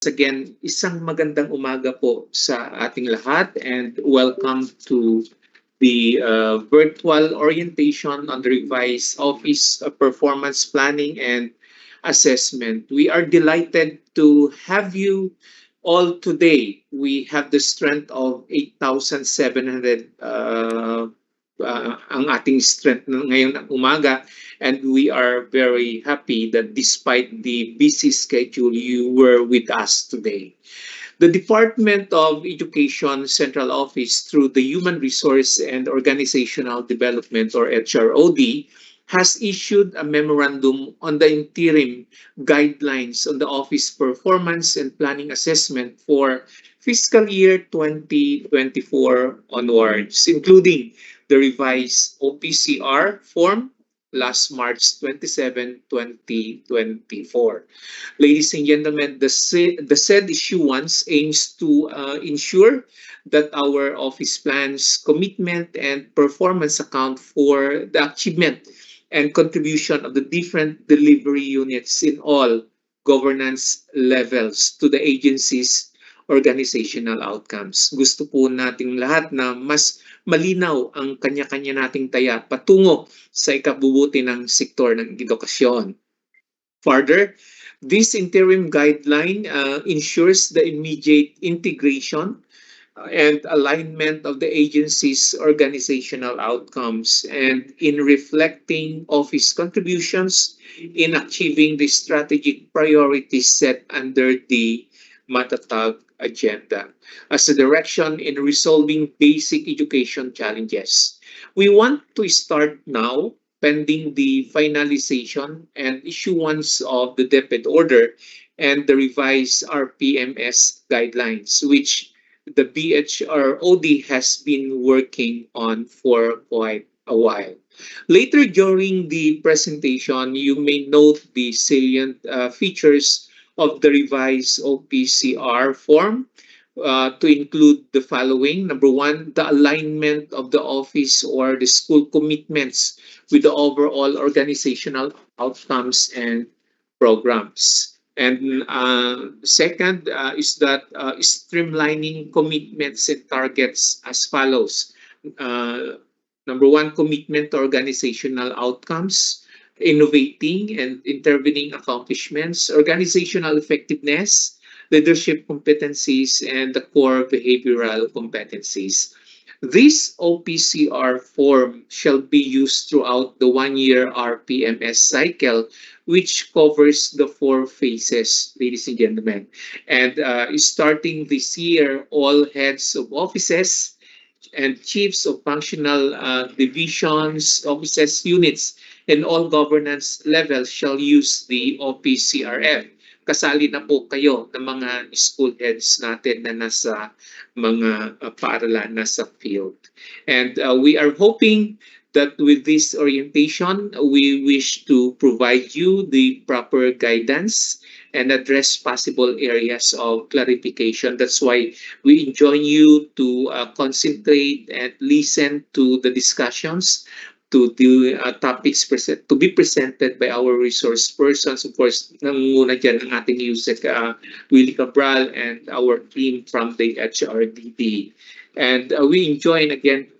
Again, isang magandang umaga po sa ating lahat and welcome to the virtual orientation on the revised Office of Performance Planning and Assessment. We are delighted to have you all today. We have the strength of 8,700 ang ating strength ngayon ng umaga, and we are very happy that despite the busy schedule, you were with us today. The Department of Education Central Office, through the Human Resource and Organizational Development, or HROD, has issued a memorandum on the interim guidelines on the office performance and planning assessment for fiscal year 2024 onwards, including the revised OPCR form last March 27, 2024. Ladies and gentlemen, the said issuance aims to ensure that our office plans, commitment, and performance account for the achievement and contribution of the different delivery units in all governance levels to the agency's organizational outcomes. Gusto po nating lahat na mas malinaw ang kanya-kanya nating taya patungo sa ikabubuti ng sektor ng edukasyon. Further, this interim guideline ensures the immediate integration and alignment of the agency's organizational outcomes, and in reflecting office contributions in achieving the strategic priorities set under the Matatag agenda as a direction in resolving basic education challenges. We want to start now, pending the finalization and issuance of the DepEd order and the revised RPMS guidelines, which the BHROD has been working on for quite a while. Later during the presentation, you may note the salient features of the revised OPCR form to include the following. Number one, the alignment of the office or the school commitments with the overall organizational outcomes and programs. And second is that streamlining commitments and targets as follows. Number one, commitment to organizational outcomes, innovating and intervening accomplishments, organizational effectiveness, leadership competencies, and the core behavioral competencies. This OPCR form shall be used throughout the one-year RPMS cycle, which covers the four phases, ladies and gentlemen. And starting this year, all heads of offices and chiefs of functional divisions, offices, units, and all governance levels shall use the OPCRF. Kasali na po kayo ng mga school heads natin na nasa mga paaralan, nasa field. And we are hoping that with this orientation, we wish to provide you the proper guidance and address possible areas of clarification. That's why we enjoin you to concentrate and listen to the discussions, to the topics to be presented by our resource persons. Of course, nangunguna dyan ang ating USEC, Willie Cabral, and our team from the HRDD. And we enjoin again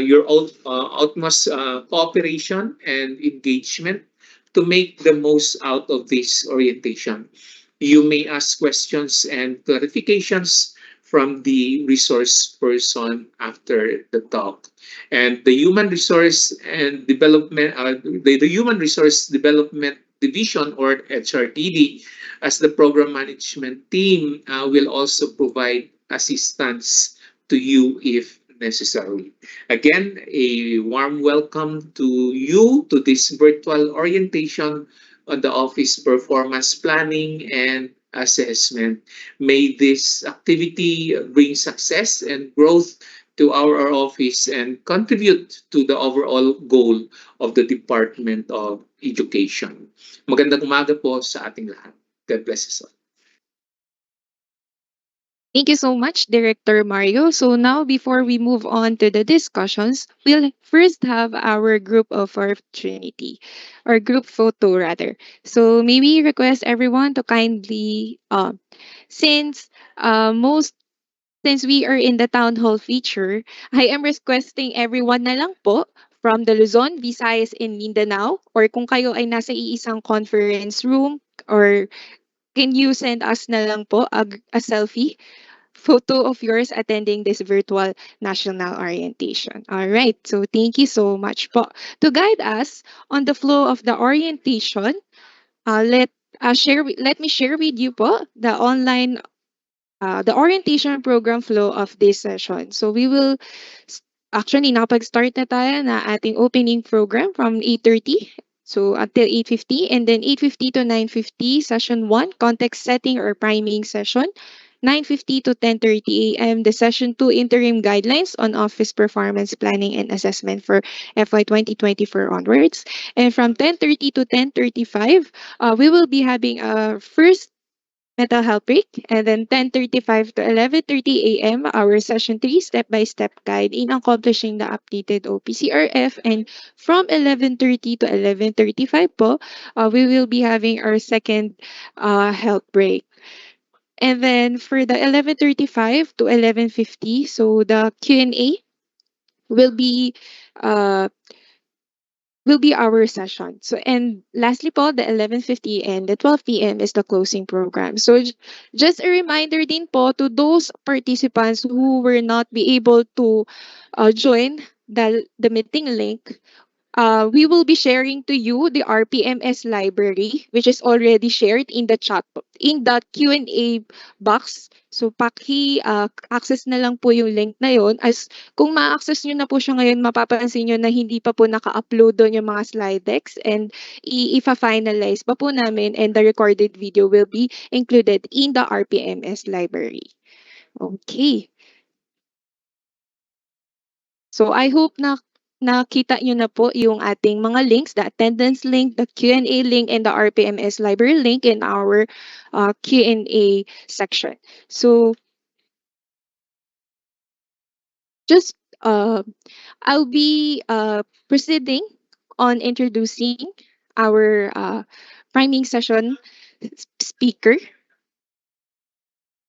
your utmost cooperation and engagement to make the most out of this orientation. You may ask questions and clarifications from the resource person after the talk. And the Human Resource and Development, the Human Resource Development Division, or HRDD, as the program management team, will also provide assistance to you if necessary. Again, a warm welcome to you to this virtual orientation on the office performance planning and assessment. May this activity bring success and growth to our office and contribute to the overall goal of the Department of Education. Magandang umaga po sa ating lahat. God bless us all. Thank you so much, Director Mario. So now, before we move on to the discussions, we'll first have our group of opportunity, or group photo rather. So maybe request everyone to kindly, since most since we are in the town hall feature, I am requesting everyone na lang po from the Luzon, Visayas, and Mindanao, or kung kayo ay nasa iisang conference room, or can you send us na lang po a selfie photo of yours attending this virtual national orientation. All right. So thank you so much po. To guide us on the flow of the orientation, let me share with you po the orientation program flow of this session. So we will actually nakapag-start na tayo na ating opening program from 8:30. So until 8:50, and then 8:50 to 9:50 session 1 context setting or priming session. 9:50 to 10:30 a.m. the session 2 interim guidelines on office performance planning and assessment for FY 2024 onwards. And from 10:30 to 10:35, we will be having a first mental health break, and then 10:35 to 11:30 a.m. our session 3 step-by-step guide in accomplishing the updated OPCRF, and from 11:30 to 11:35 po, we will be having our second health break. And then for the 11:35 to 11:50, so the Q&A will be uh, will be our session. So, and lastly po, the 11:50 and the 12 p.m. is the closing program. So just a reminder din po to those participants who were not be able to join the meeting link. We will be sharing to you the RPMS library, which is already shared in the in the Q&A box. So access na lang po yung link na yon. As kung ma-access nyo na po siya ngayon, mapapansin nyo na hindi pa po naka-upload doon yung mga slide decks, and ifa-finalize pa po namin, and the recorded video will be included in the RPMS library. Okay. So I hope na nakita nyo na po yung ating mga links, the attendance link, the Q&A link, and the RPMS library link in our Q&A section. So just I'll be proceeding on introducing our priming session speaker.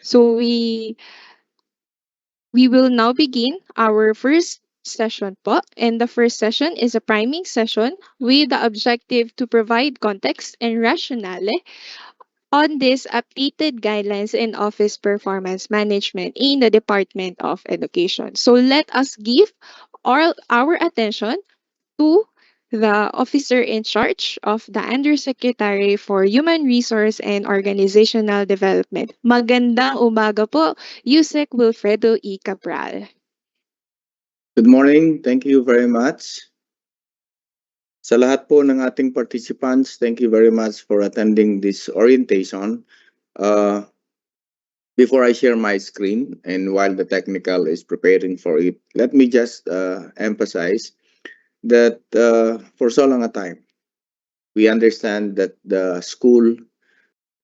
So we will now begin our first session po. And the first session is a priming session with the objective to provide context and rationale on this updated guidelines in office performance management in the Department of Education. So let us give our attention to the officer in charge of the Undersecretary for Human Resource and Organizational Development. Magandang umaga po, Yusek Wilfredo E. Cabral. Good morning. Thank you very much. Sa lahat po ng ating participants, thank you very much for attending this orientation. Before I share my screen and while the technical is preparing for it, let me just emphasize that for so long a time, we understand that the school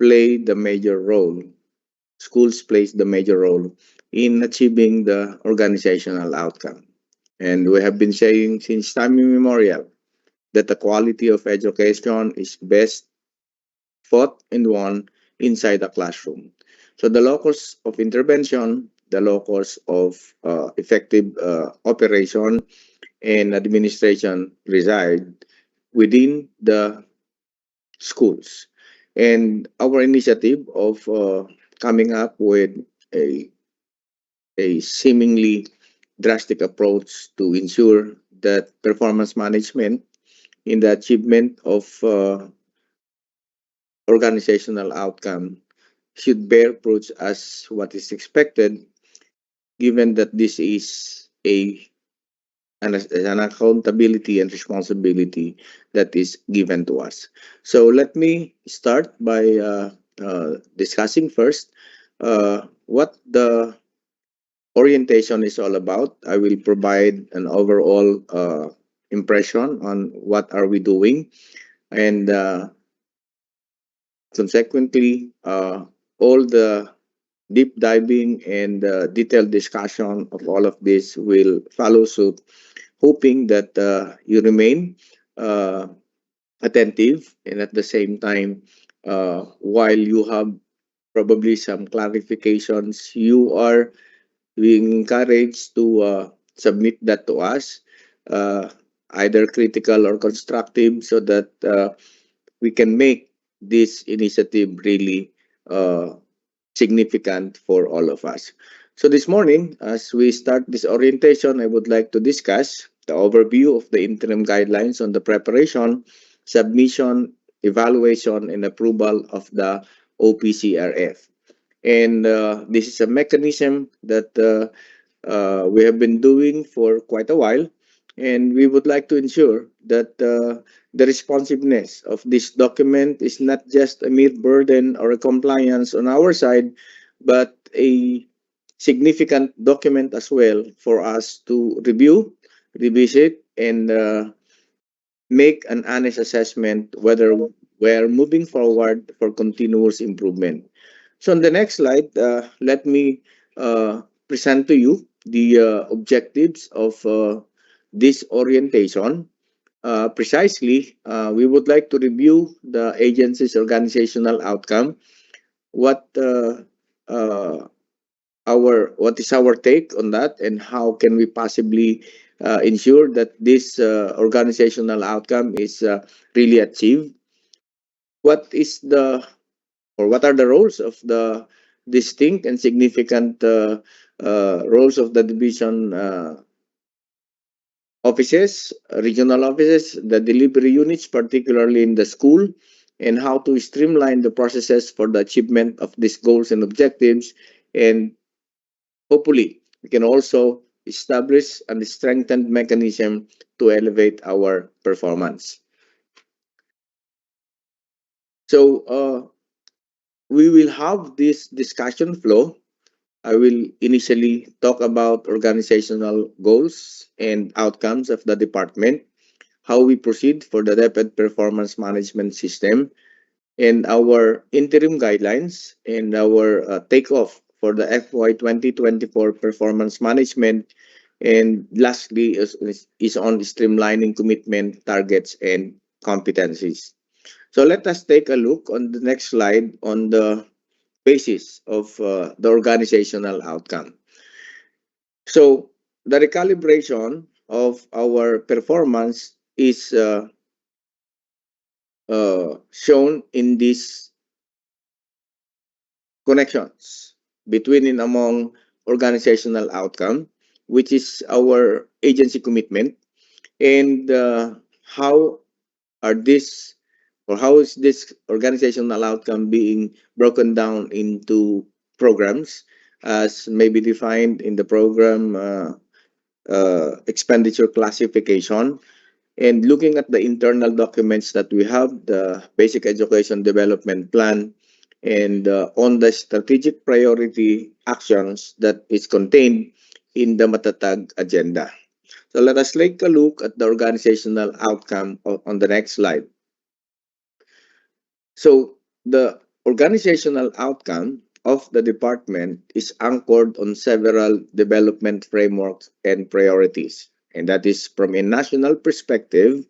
play the major role, schools plays the major role in achieving the organizational outcome. And we have been saying since time immemorial that the quality of education is best fought and won inside the classroom. So the locus of intervention, the locus of effective operation and administration reside within the schools. And our initiative of coming up with a, a seemingly drastic approach to ensure that performance management in the achievement of organizational outcome should bear fruits as what is expected, given that this is an accountability and responsibility that is given to us. So let me start by discussing first what the orientation is all about. I will provide an overall impression on what are we doing, and consequently all the deep diving and detailed discussion of all of this will follow suit, hoping that you remain uh, attentive, and at the same time, while you have probably some clarifications, you are being encouraged to submit that to us, uh, either critical or constructive, so that we can make this initiative really uh, significant for all of us. So this morning, as we start this orientation, I would like to discuss the overview of the interim guidelines on the preparation, submission, evaluation, and approval of the OPCRF. And this is a mechanism that we have been doing for quite a while, and we would like to ensure that the responsiveness of this document is not just a mere burden or a compliance on our side, but a significant document as well for us to review, revisit, and make an honest assessment whether we're moving forward for continuous improvement. So on the next slide, let me present to you the objectives of this orientation. Precisely, we would like to review the agency's organizational outcome. What uh, what is our take on that, and how can we possibly ensure that this organizational outcome is really achieved? What is the or what are the roles of the distinct and significant roles of the division offices, regional offices, the delivery units, particularly in the school, and how to streamline the processes for the achievement of these goals and objectives. And hopefully, we can also establish and strengthen mechanism to elevate our performance. So we will have this discussion flow. I will initially talk about organizational goals and outcomes of the department, how we proceed for the rapid performance management system, and our interim guidelines, and our takeoff for the FY 2024 performance management, and lastly is on streamlining commitment, targets, and competencies. So let us take a look on the next slide on the basis of the organizational outcome. So the recalibration of our performance is shown in these connections between and among organizational outcome, which is our agency commitment, and how are this or how is this organizational outcome being broken down into programs as may be defined in the program expenditure classification, and looking at the internal documents that we have, the basic education development plan, and on the strategic priority actions that is contained in the Matatag agenda. So let us take a look at the organizational outcome on the next slide. So the organizational outcome of the department is anchored on several development frameworks and priorities. And that is from a national perspective,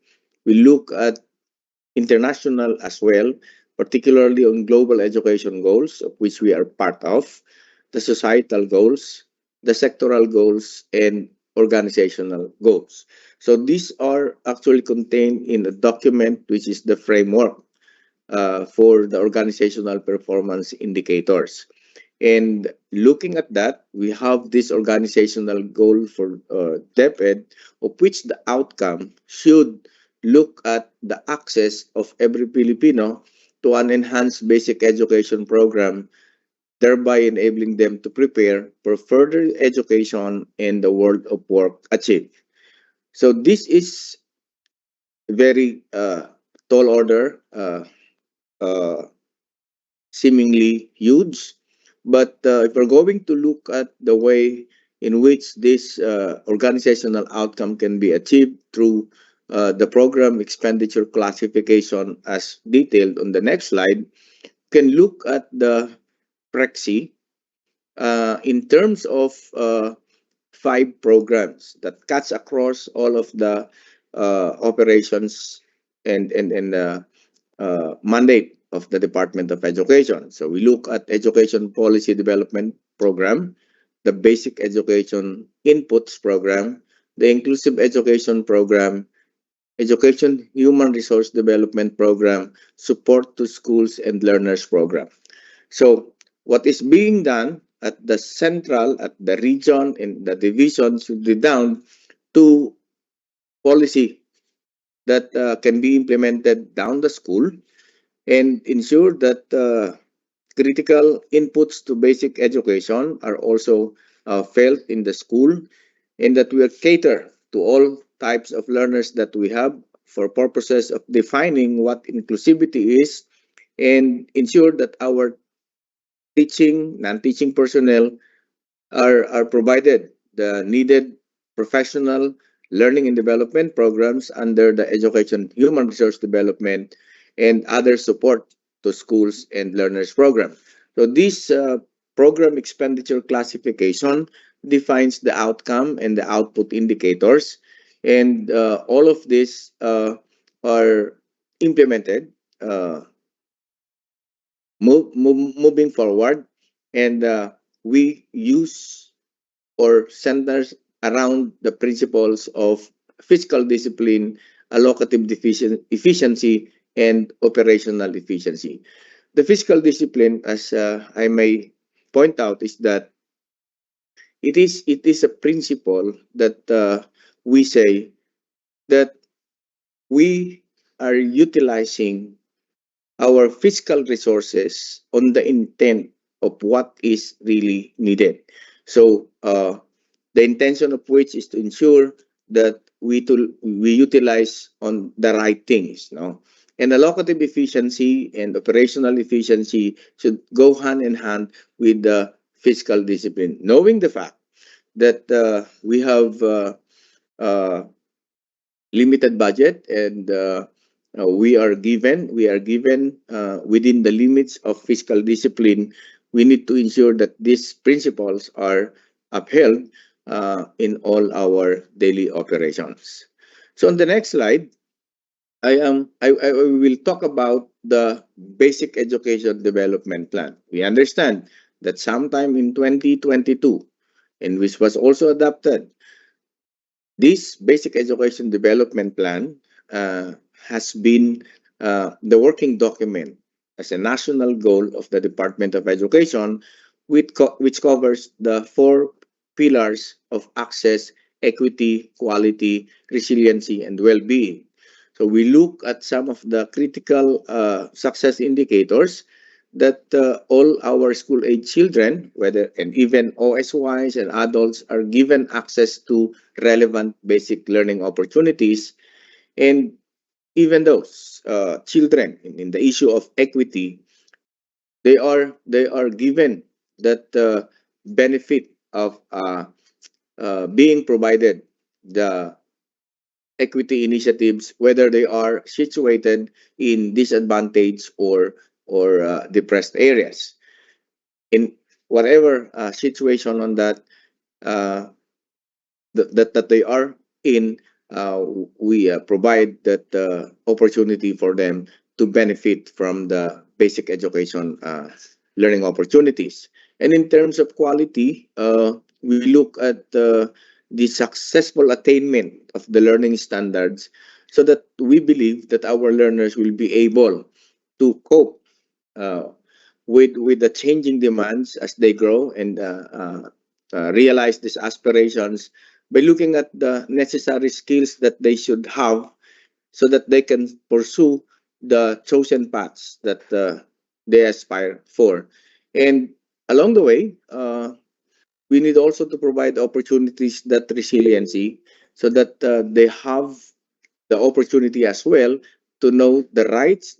we look at international as well, particularly on global education goals, of which we are part of, the societal goals, the sectoral goals, and organizational goals. So these are actually contained in a document which is the framework for the organizational performance indicators. And looking at that, we have this organizational goal for DepEd, of which the outcome should look at the access of every Filipino to an enhanced basic education program, thereby enabling them to prepare for further education in the world of work achieved. So this is very tall order, uh, seemingly huge. But if we're going to look at the way in which this organizational outcome can be achieved through the program expenditure classification as detailed on the next slide, can look at the Prexi, in terms of five programs that cuts across all of the operations and mandate of the Department of Education. So we look at education policy development program, the basic education inputs program, the inclusive education program, education human resource development program, support to schools and learners program. So what is being done at the central, at the region, and the division should be down to policy that can be implemented down the school and ensure that critical inputs to basic education are also felt in the school, and that we cater to all types of learners that we have for purposes of defining what inclusivity is, and ensure that our teaching, non-teaching personnel are provided the needed professional learning and development programs under the education human resource development and other support to schools and learners program. So this program expenditure classification defines the outcome and the output indicators, and all of this are implemented moving forward, and we use or centers around the principles of fiscal discipline, allocative efficiency, and operational efficiency. The fiscal discipline, as I may point out, is that it is a principle that we say that we are utilizing our fiscal resources on the intent of what is really needed. So the intention of which is to ensure that we utilize on the right things, no? And allocative efficiency and operational efficiency should go hand in hand with the fiscal discipline, knowing the fact that we have uh, limited budget, and we are given within the limits of fiscal discipline. We need to ensure that these principles are upheld in all our daily operations. So on the next slide, I will talk about the basic education development plan. We understand that sometime in 2022, and which was also adopted, this basic education development plan has been the working document as a national goal of the Department of Education, which covers the four pillars of access, equity, quality, resiliency, and well-being. So we look at some of the critical success indicators that all our school age children, whether and even OSYs and adults, are given access to relevant basic learning opportunities. And even those children in the issue of equity, they are given that benefit of being provided the equity initiatives, whether they are situated in disadvantaged or depressed areas. In whatever situation on that that they are in, we provide that opportunity for them to benefit from the basic education learning opportunities. And in terms of quality, we look at the successful attainment of the learning standards, so that we believe that our learners will be able to cope uh, with the changing demands as they grow, and realize these aspirations by looking at the necessary skills that they should have, so that they can pursue the chosen paths that they aspire for. And along the way, we need also to provide opportunities that resiliency, so that they have the opportunity as well to know the rights,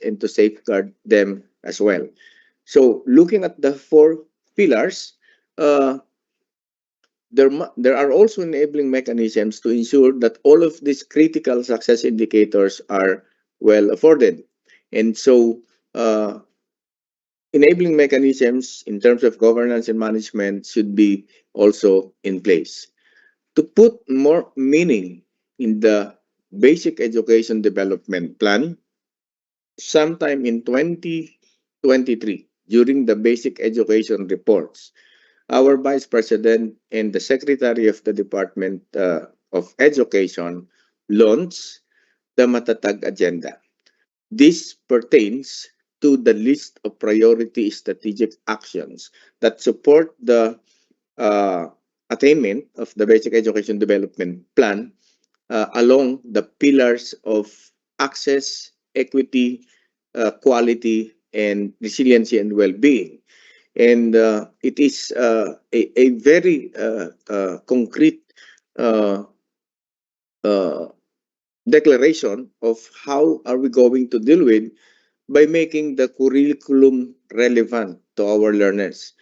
and to safeguard them as well. So looking at the four pillars, uh, there are also enabling mechanisms to ensure that all of these critical success indicators are well afforded. And so, enabling mechanisms in terms of governance and management should be also in place. To put more meaning in the basic education development plan, sometime in 2023, during the basic education reports, our Vice President and the Secretary of the Department of Education launched the Matatag Agenda. This pertains to the list of priority strategic actions that support the uh, attainment of the Basic Education Development Plan along the pillars of access, equity, quality, and resiliency and well-being. And it is a very concrete uh, uh, declaration of how are we going to deal with by making the curriculum relevant to our learners,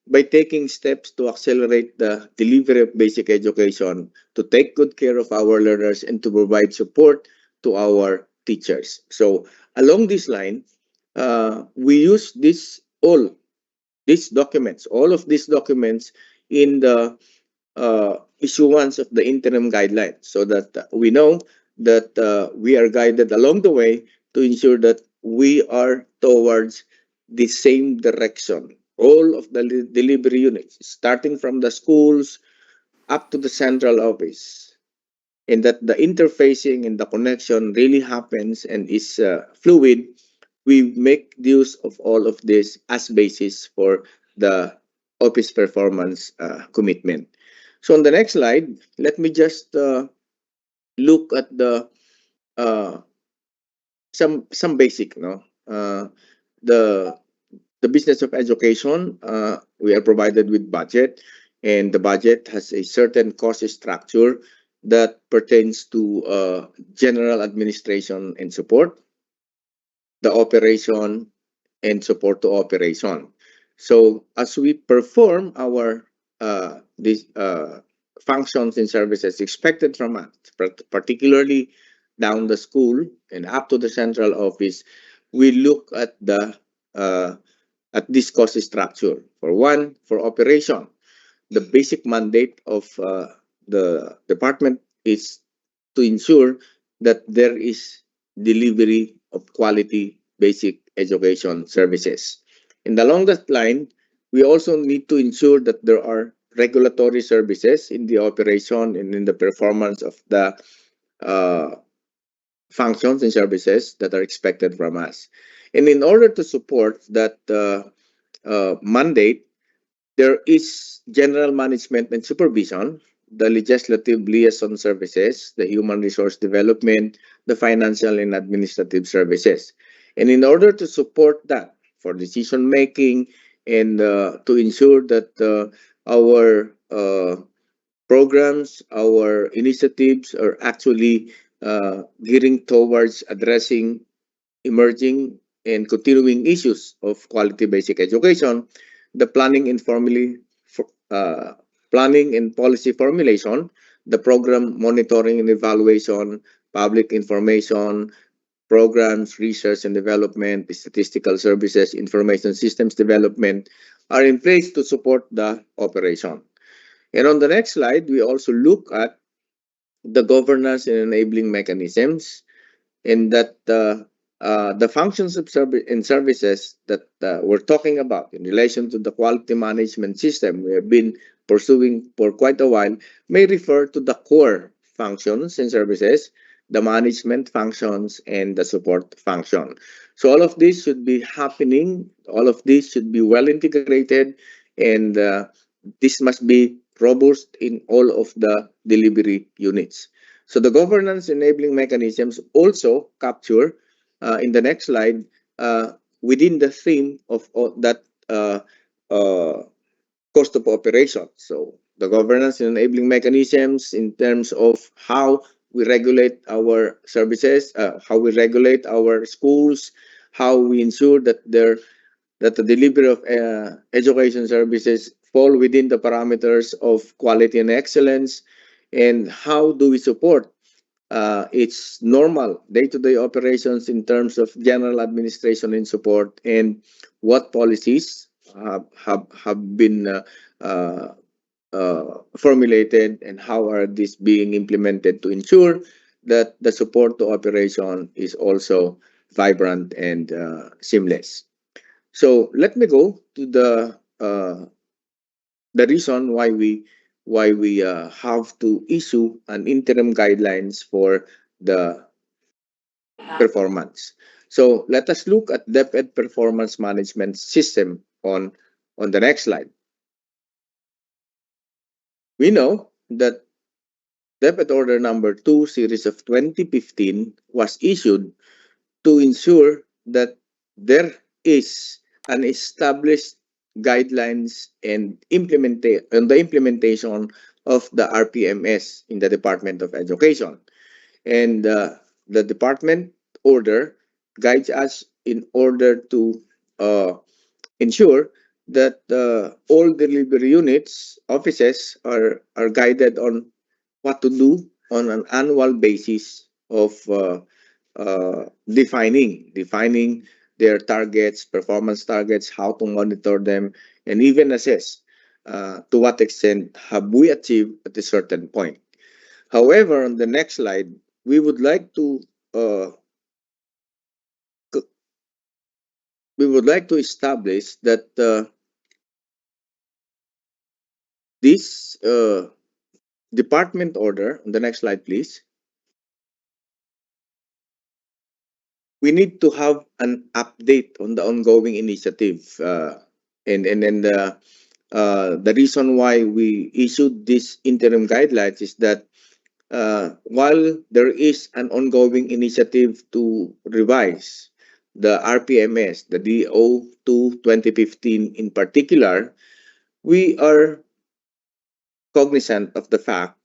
by taking steps to accelerate the delivery of basic education, to take good care of our learners, and to provide support to our teachers. So along this line, we use all of these documents in the issuance of the interim guidelines so that we know that we are guided along the way to ensure that we are towards the same direction. All of the delivery units, starting from the schools up to the central office, and that the interfacing and the connection really happens and is fluid. We make use of all of this as basis for the office performance commitment. So on the next slide, let me just look at the uh, some basic, no, the the business of education. We are provided with budget, and the budget has a certain cost structure that pertains to general administration and support, the operation, and support to operation. So as we perform our these functions and services expected from us, particularly down the school and up to the central office, we look uh, at this cost structure. For one, for operation, the basic mandate of the department is to ensure that there is delivery of quality basic education services. And along that line, we also need to ensure that there are regulatory services in the operation and in the performance of the uh, functions and services that are expected from us. And in order to support that mandate, there is general management and supervision, the legislative liaison services, the human resource development, the financial and administrative services. And in order to support that for decision making and to ensure that our programs, our initiatives are actually gearing towards addressing emerging and continuing issues of quality basic education, the planning and policy formulation, the program monitoring and evaluation, public information, programs, research and development, statistical services, information systems development are in place to support the operation. And on the next slide, we also look at the governance and enabling mechanisms, in that the functions of and services that we're talking about in relation to the quality management system we have been pursuing for quite a while may refer to the core functions and services, the management functions, and the support function. So all of this should be happening, all of this should be well integrated, and this must be robust in all of the delivery units. So the governance enabling mechanisms also capture in the next slide within the theme of that uh, cost of operation. So the governance and enabling mechanisms in terms of how we regulate our services, how we regulate our schools, how we ensure that the delivery of education services fall within the parameters of quality and excellence, and how do we support its normal day-to-day operations in terms of general administration and support, and what policies have been formulated, and how are these being implemented to ensure that the support to operation is also vibrant and seamless. So let me go to the reason why we have to issue an interim guidelines for the performance. So let us look at DepEd performance management system on the next slide. We know that DepEd Order Number 2 Series of 2015 was issued to ensure that there is an established guidelines and the implementation of the RPMS in the Department of Education. And the department order guides us in order to uh, ensure that all delivery units offices are guided on what to do on an annual basis of defining their targets, performance targets, how to monitor them, and even assess to what extent have we achieved at a certain point. However, on the next slide, we would like to uh, c- we would like to establish that this department order. On the next slide, please. We need to have an update on the ongoing initiative, and then the reason why we issued this interim guidelines is that while there is an ongoing initiative to revise the RPMS, the DO2 2015 in particular, we are cognizant of the fact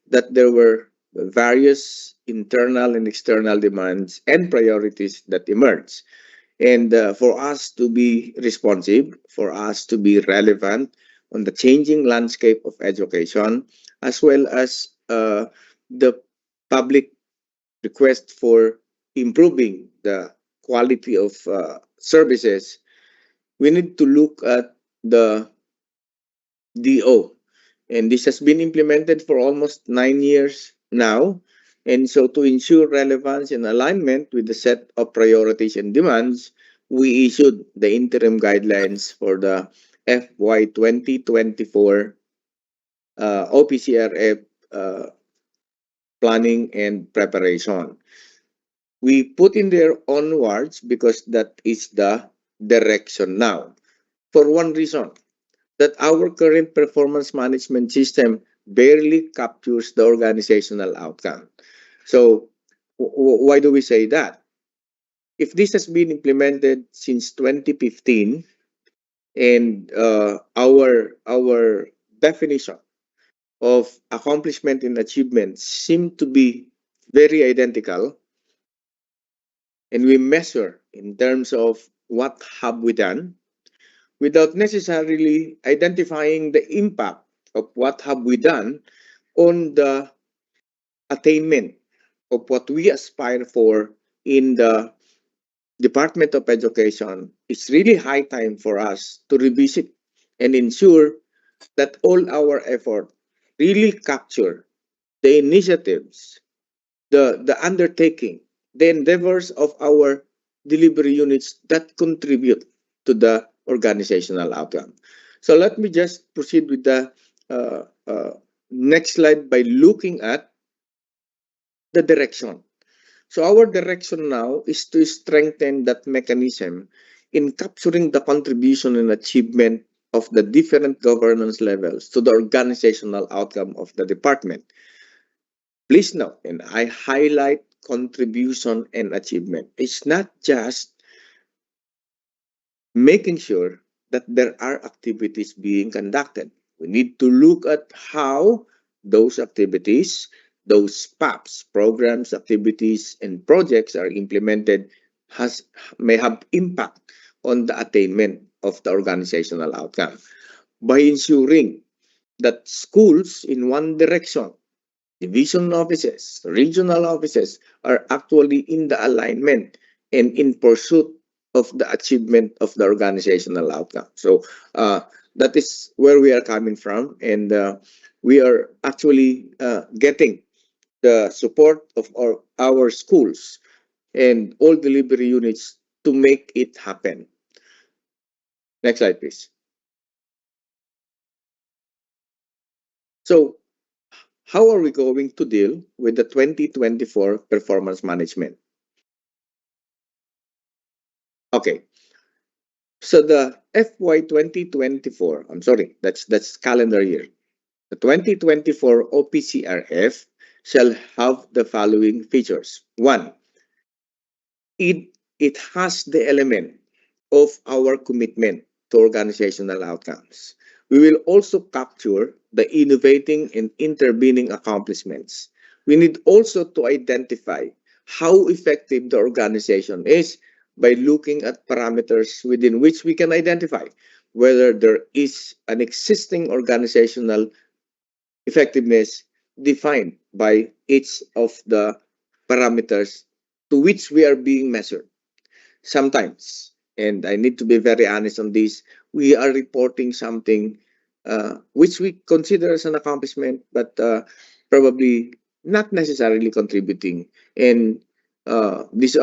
that there were various internal and external demands and priorities that emerged. And for us to be responsive, for us to be relevant on the changing landscape of education, as well as the public request for improving the quality of services, we need to look at the DO. And this has been implemented for almost 9 years now. And so, to ensure relevance and alignment with the set of priorities and demands, we issued the interim guidelines for the FY 2024 OPCRF planning and preparation. We put in there onwards because that is the direction now. For one reason, that our current performance management system barely captures the organizational outcome. So, why do we say that? If this has been implemented since 2015, and our definition of accomplishment and achievement seem to be very identical, and we measure in terms of what have we done, without necessarily identifying the impact of what have we done on the attainment of what we aspire for in the Department of Education, it's really high time for us to revisit and ensure that all our effort really capture the initiatives, the undertaking, the endeavors of our delivery units that contribute to the organizational outcome. So let me just proceed with the next slide by looking at the direction. So our direction now is to strengthen that mechanism in capturing the contribution and achievement of the different governance levels to the organizational outcome of the department. Please note, and I highlight contribution and achievement. It's not just making sure that there are activities being conducted. We need to look at how those activities, those PAPs, programs, activities, and projects are implemented may have impact on the attainment of the organizational outcome by ensuring that schools in one direction division offices, regional offices are actually in the alignment and in pursuit of the achievement of the organizational outcome. So that is where we are coming from, and we are actually getting the support of our schools and all delivery units to make it happen. Next slide, please. So, how are we going to deal with the 2024 performance management? Okay, so the FY 2024, I'm sorry, that's calendar year. The 2024 OPCRF shall have the following features. One, it has the element of our commitment to organizational outcomes. We will also capture the innovating and intervening accomplishments. We need also to identify how effective the organization is by looking at parameters within which we can identify whether there is an existing organizational effectiveness defined by each of the parameters to which we are being measured. Sometimes, and I need to be very honest on this, we are reporting something which we consider as an accomplishment, but probably not necessarily contributing. And this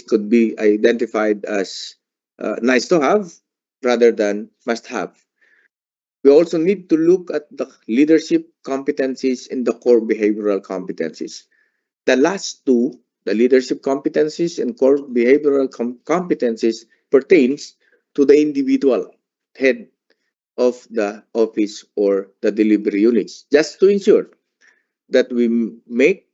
could be identified as nice to have rather than must have. We also need to look at the leadership competencies and the core behavioral competencies. The last two, the leadership competencies and core behavioral competencies, pertains to the individual head of the office or the delivery units, just to ensure that we make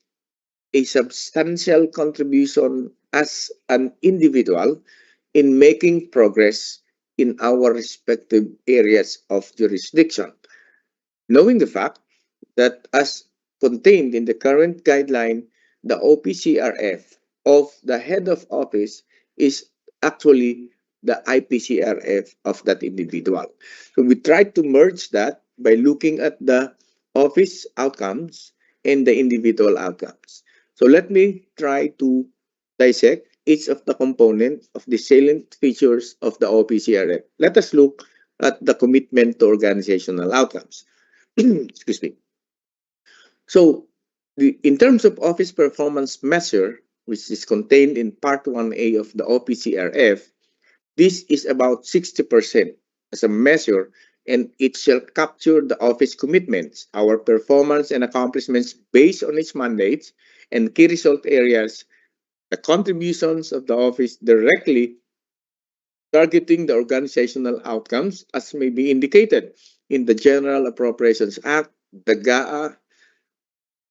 a substantial contribution as an individual in making progress in our respective areas of jurisdiction. Knowing the fact that as contained in the current guideline, the OPCRF of the head of office is actually the IPCRF of that individual. So we try to merge that by looking at the office outcomes and the individual outcomes. So let me try to dissect each of the components of the salient features of the OPCRF. Let us look at the commitment to organizational outcomes. Excuse me. So, in terms of office performance measure, which is contained in Part 1A of the OPCRF, this is about 60% as a measure, and it shall capture the office commitments, our performance and accomplishments based on its mandates and key result areas, the contributions of the office directly targeting the organizational outcomes as may be indicated in the General Appropriations Act, the GAA,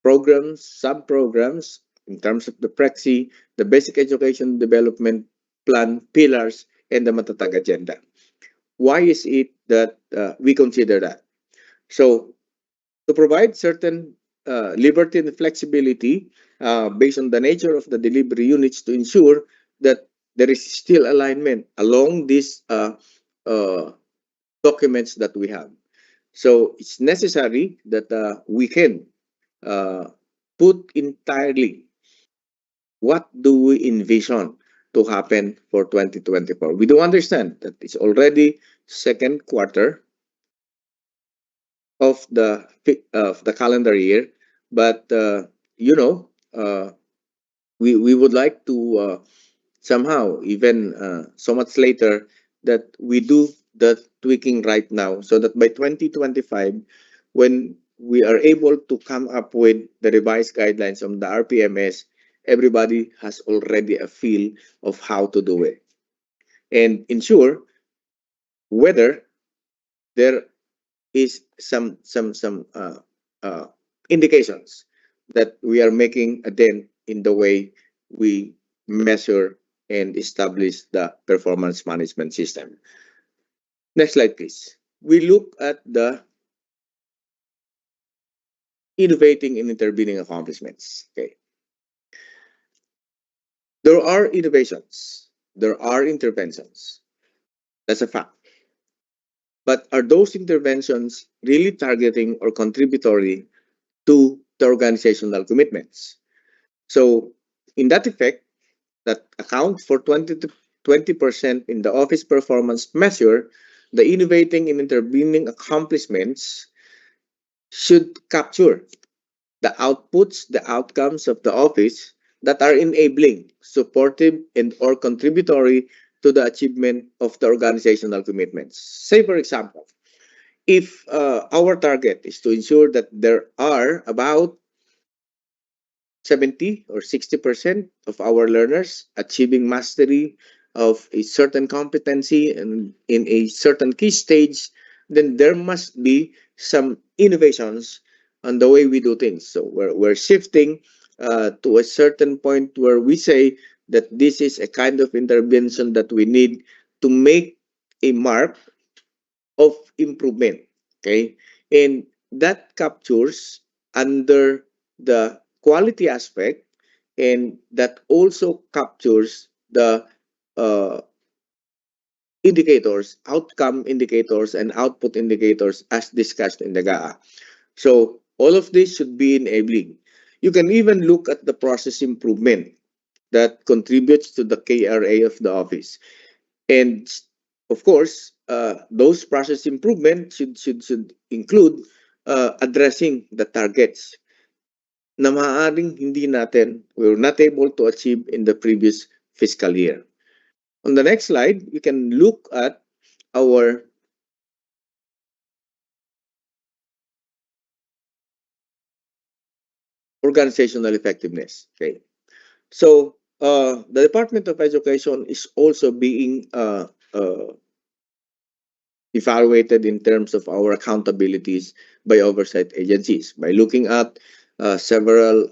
programs, sub-programs in terms of the PREXI, the Basic Education Development Plan pillars, and the Matatag Agenda. Why is it that we consider that? So, to provide certain liberty and flexibility based on the nature of the delivery units to ensure that there is still alignment along these documents that we have. So, it's necessary that we can uh, put entirely what do we envision to happen for 2024. We do understand that it's already second quarter of the calendar year, but we would like to somehow even so much later that we do the tweaking right now so that by 2025 when we are able to come up with the revised guidelines on the RPMS, everybody has already a feel of how to do it and ensure whether there is some indications that we are making a dent in the way we measure and establish the performance management system. Next slide, please. We look at the innovating and intervening accomplishments. Okay. There are innovations, there are interventions. That's a fact. But are those interventions really targeting or contributory to the organizational commitments. So, in that effect, that account for 20 to 20% in the office performance measure, the innovating and intervening accomplishments should capture the outputs, the outcomes of the office that are enabling, supportive, and or contributory to the achievement of the organizational commitments. Say, for example, if our target is to ensure that there are about 70 or 60% of our learners achieving mastery of a certain competency and in a certain key stage, then there must be some innovations on the way we do things. So we're shifting to a certain point where we say that this is a kind of intervention that we need to make a mark of improvement. Okay. And that captures under the quality aspect, and that also captures the uh, indicators, outcome indicators, and output indicators as discussed in the GAA. So all of this should be enabling. You can even look at the process improvement that contributes to the KRA of the office. And of course, those process improvement should include addressing the targets na maaaring hindi natin, we were not able to achieve in the previous fiscal year. On the next slide, we can look at our organizational effectiveness. Okay. So, the Department of Education is also being evaluated in terms of our accountabilities by oversight agencies by looking at several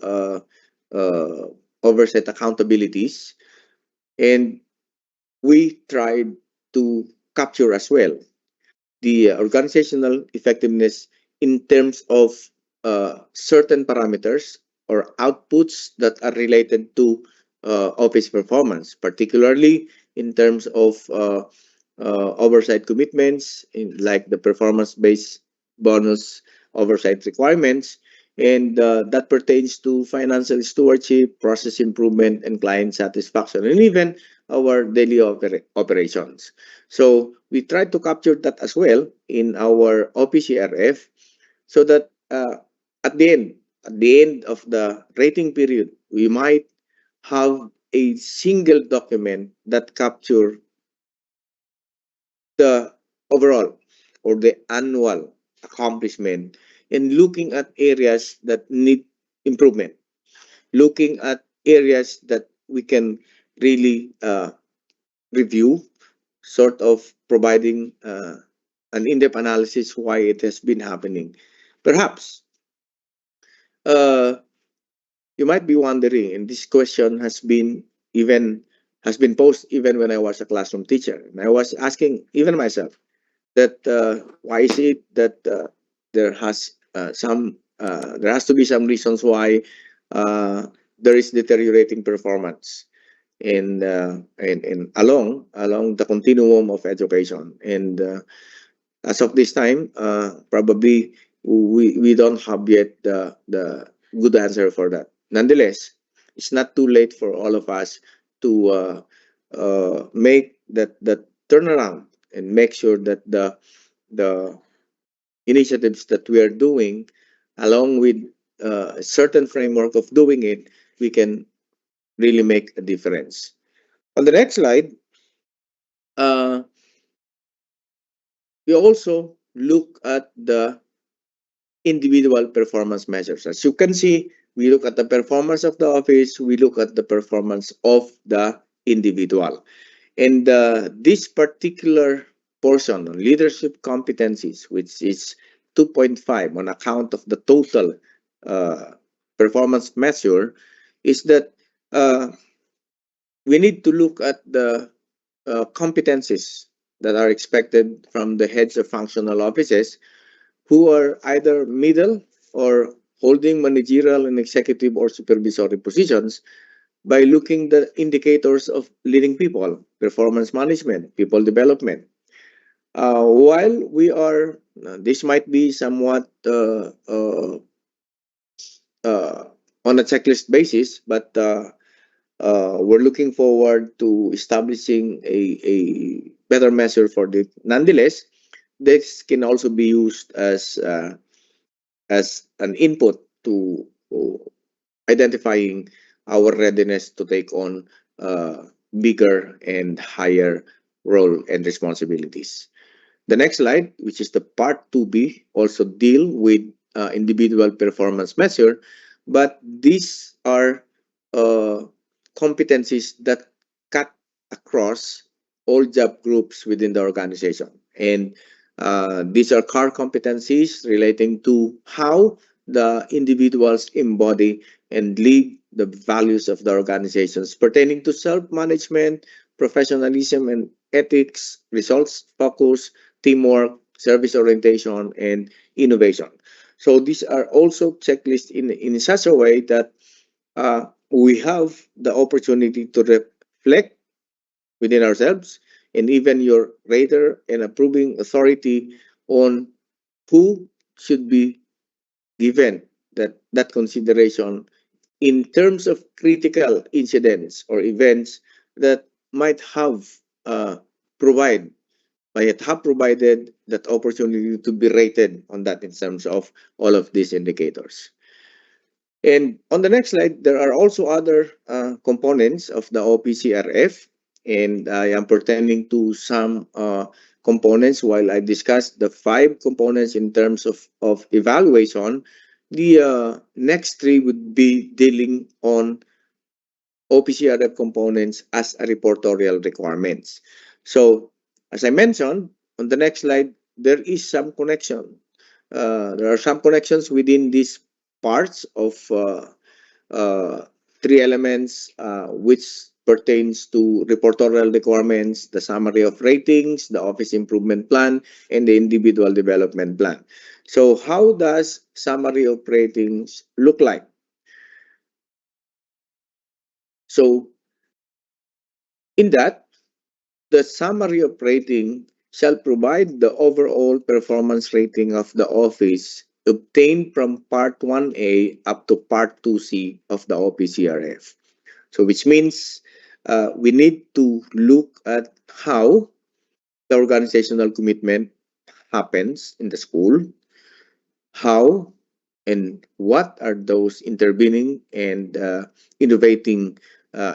oversight accountabilities, and we tried to capture as well the organizational effectiveness in terms of certain parameters or outputs that are related to office performance, particularly in terms of oversight commitments, like the performance-based bonus oversight requirements, and that pertains to financial stewardship, process improvement, and client satisfaction, and even our daily operations. So we try to capture that as well in our OPCRF, so that at the end of the rating period, we might have a single document that capture the overall or the annual accomplishment, and looking at areas that need improvement, looking at areas that we can really review, sort of providing an in-depth analysis why it has been happening. Perhaps uh, you might be wondering, and this question has been posed even when I was a classroom teacher, and I was asking even myself that why is it that there has to be some reasons why uh, there is deteriorating performance in along the continuum of education. And as of this time, probably we don't have yet the good answer for that. Nonetheless, it's not too late for all of us to make that turnaround and make sure that the initiatives that we are doing, along with a certain framework of doing it, we can really make a difference. On the next slide, uh, we also look at the individual performance measures. As you can see, we look at the performance of the office, we look at the performance of the individual. And this particular portion on leadership competencies, which is 2.5 on account of the total uh, performance measure, is that uh, we need to look at the competencies that are expected from the heads of functional offices who are either middle or holding managerial and executive or supervisory positions by looking the indicators of leading people, performance management, people development. While we are, this might be somewhat uh, on a checklist basis, but we're looking forward to establishing a better measure for it. Nonetheless, this can also be used as an input to identifying our readiness to take on bigger and higher role and responsibilities. The next slide, which is the part 2B, also deal with individual performance measure, but these are uh, competencies that cut across all job groups within the organization. And these are core competencies relating to how the individuals embody and lead the values of the organizations pertaining to self-management, professionalism and ethics, results focus, teamwork, service orientation, and innovation. So these are also checklists in such a way that we have the opportunity to reflect within ourselves and even your rater and approving authority on who should be given that consideration in terms of critical incidents or events that might have provide might have provided that opportunity to be rated on that in terms of all of these indicators. And on the next slide, there are also other components of the OPCRF, and I am pertaining to some components while I discussed the 5 components in terms of evaluation. The next 3 would be dealing on OPCRF components as a reportorial requirements. So, as I mentioned, on the next slide, there is some connection. There are some connections within these parts of 3 elements which pertains to reportorial requirements, the summary of ratings, the office improvement plan, and the individual development plan. So how does summary of ratings look like? So in that, the summary of rating shall provide the overall performance rating of the office obtained from Part 1A up to Part 2C of the OPCRF. So which means we need to look at how the organizational commitment happens in the school, how and what are those intervening and innovating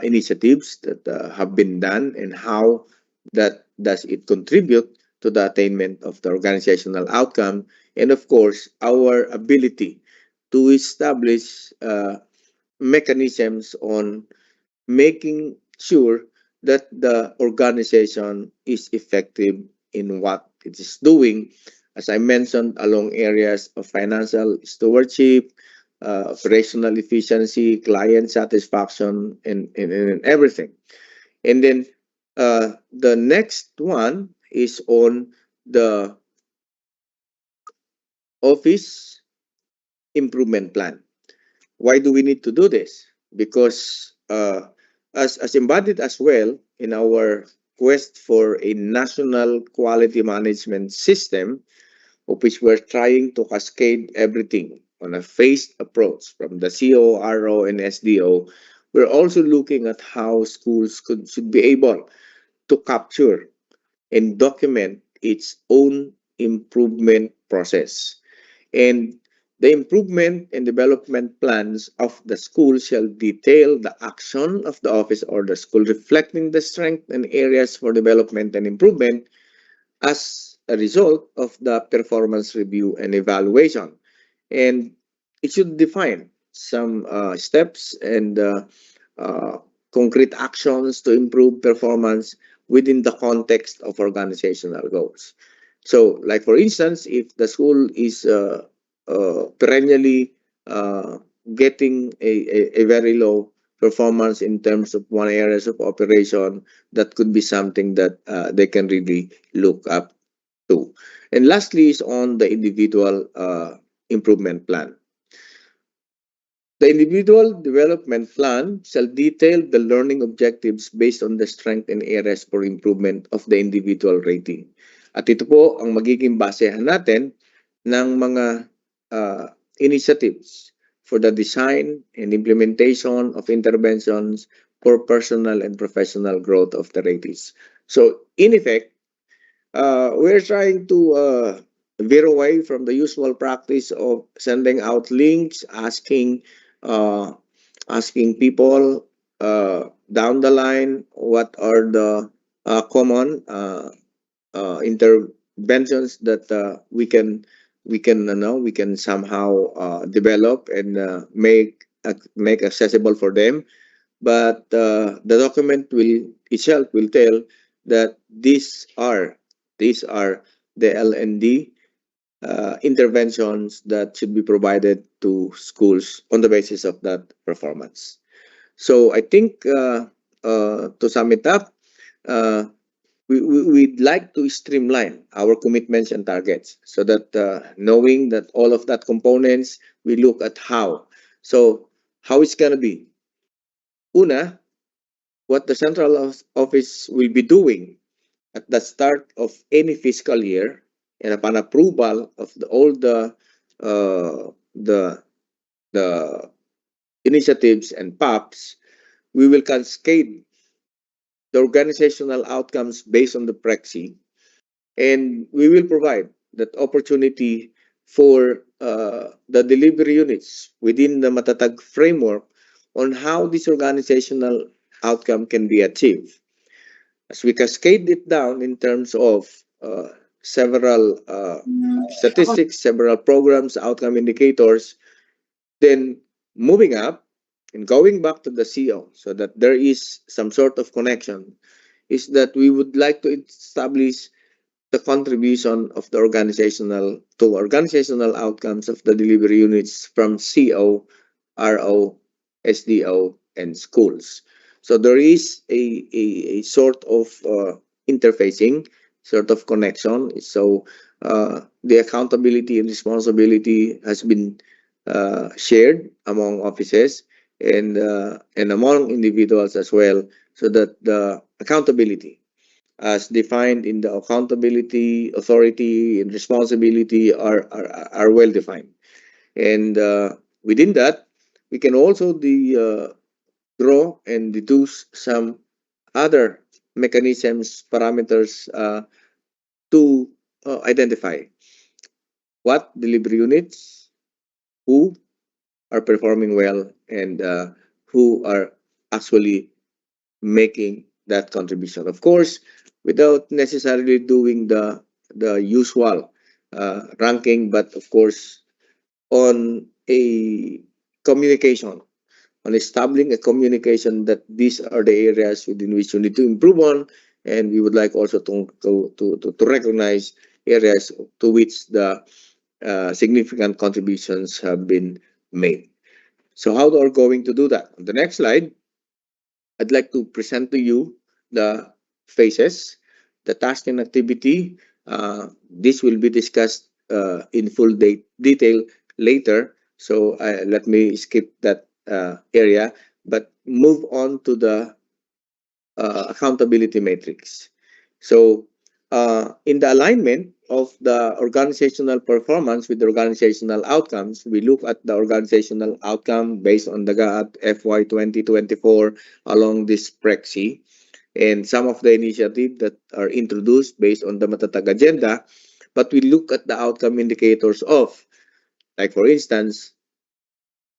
initiatives that have been done, and how that does it contribute to the attainment of the organizational outcome, and of course our ability to establish mechanisms on making sure that the organization is effective in what it is doing, as I mentioned, along areas of financial stewardship, operational efficiency, client satisfaction, and everything. And then the next one is on the office improvement plan. Why do we need to do this? Because as embodied as well in our quest for a national quality management system, of which we're trying to cascade everything on a phased approach from the CO, RO, and SDO, we're also looking at how schools should be able to capture and document its own improvement process. And the improvement and development plans of the school shall detail the action of the office or the school, reflecting the strength and areas for development and improvement as a result of the performance review and evaluation. And it should define some steps and uh, concrete actions to improve performance within the context of organizational goals. So, like for instance, if the school is perennially getting a very low performance in terms of one areas of operation, that could be something that they can really look up to. And lastly is on the individual improvement plan. The individual development plan shall detail the learning objectives based on the strength and areas for improvement of the individual rating. At ito po ang magiging basehan natin ng mga initiatives for the design and implementation of interventions for personal and professional growth of the ratees. So, in effect, we're trying to veer away from the usual practice of sending out links, uh, asking people down the line what are the common interventions that we can somehow develop and make accessible for them. But the document will itself will tell that these are the LND interventions that should be provided to schools on the basis of that performance. So I think to sum it up, uh, we'd like to streamline our commitments and targets so that knowing that all of that components, we look at how. So how it's going to be. Una, what the office will be doing at the start of any fiscal year and upon approval of all the the initiatives and PAPs, we will cascade the organizational outcomes based on the Prexy, and we will provide that opportunity for the delivery units within the Matatag framework on how this organizational outcome can be achieved. As we cascade it down in terms of several statistics, several programs, outcome indicators, then moving up and going back to the CO so that there is some sort of connection, is that we would like to establish the contribution of the organizational outcomes of the delivery units from CO, RO, SDO, and schools. So there is a sort of interfacing, sort of connection. So the accountability and responsibility has been shared among offices and among individuals as well, so that the accountability as defined in the accountability authority and responsibility are well defined, and within that we can also draw and deduce some other mechanisms, parameters to identify what delivery units, who are performing well, and who are actually making that contribution. Of course, without necessarily doing the usual ranking, but of course on a communication, on establishing a communication that these are the areas within which you need to improve on, and we would like also to recognize areas to which the significant contributions have been made. So how are we going to do that? On the next slide, I'd like to present to you the phases, the task and activity. This will be discussed in full detail later. So let me skip that area, but move on to the accountability matrix. So in the alignment of the organizational performance with the organizational outcomes, we look at the organizational outcome based on the GAT FY 2024 along this Prexy and some of the initiatives that are introduced based on the Matatag agenda. But we look at the outcome indicators of, like for instance,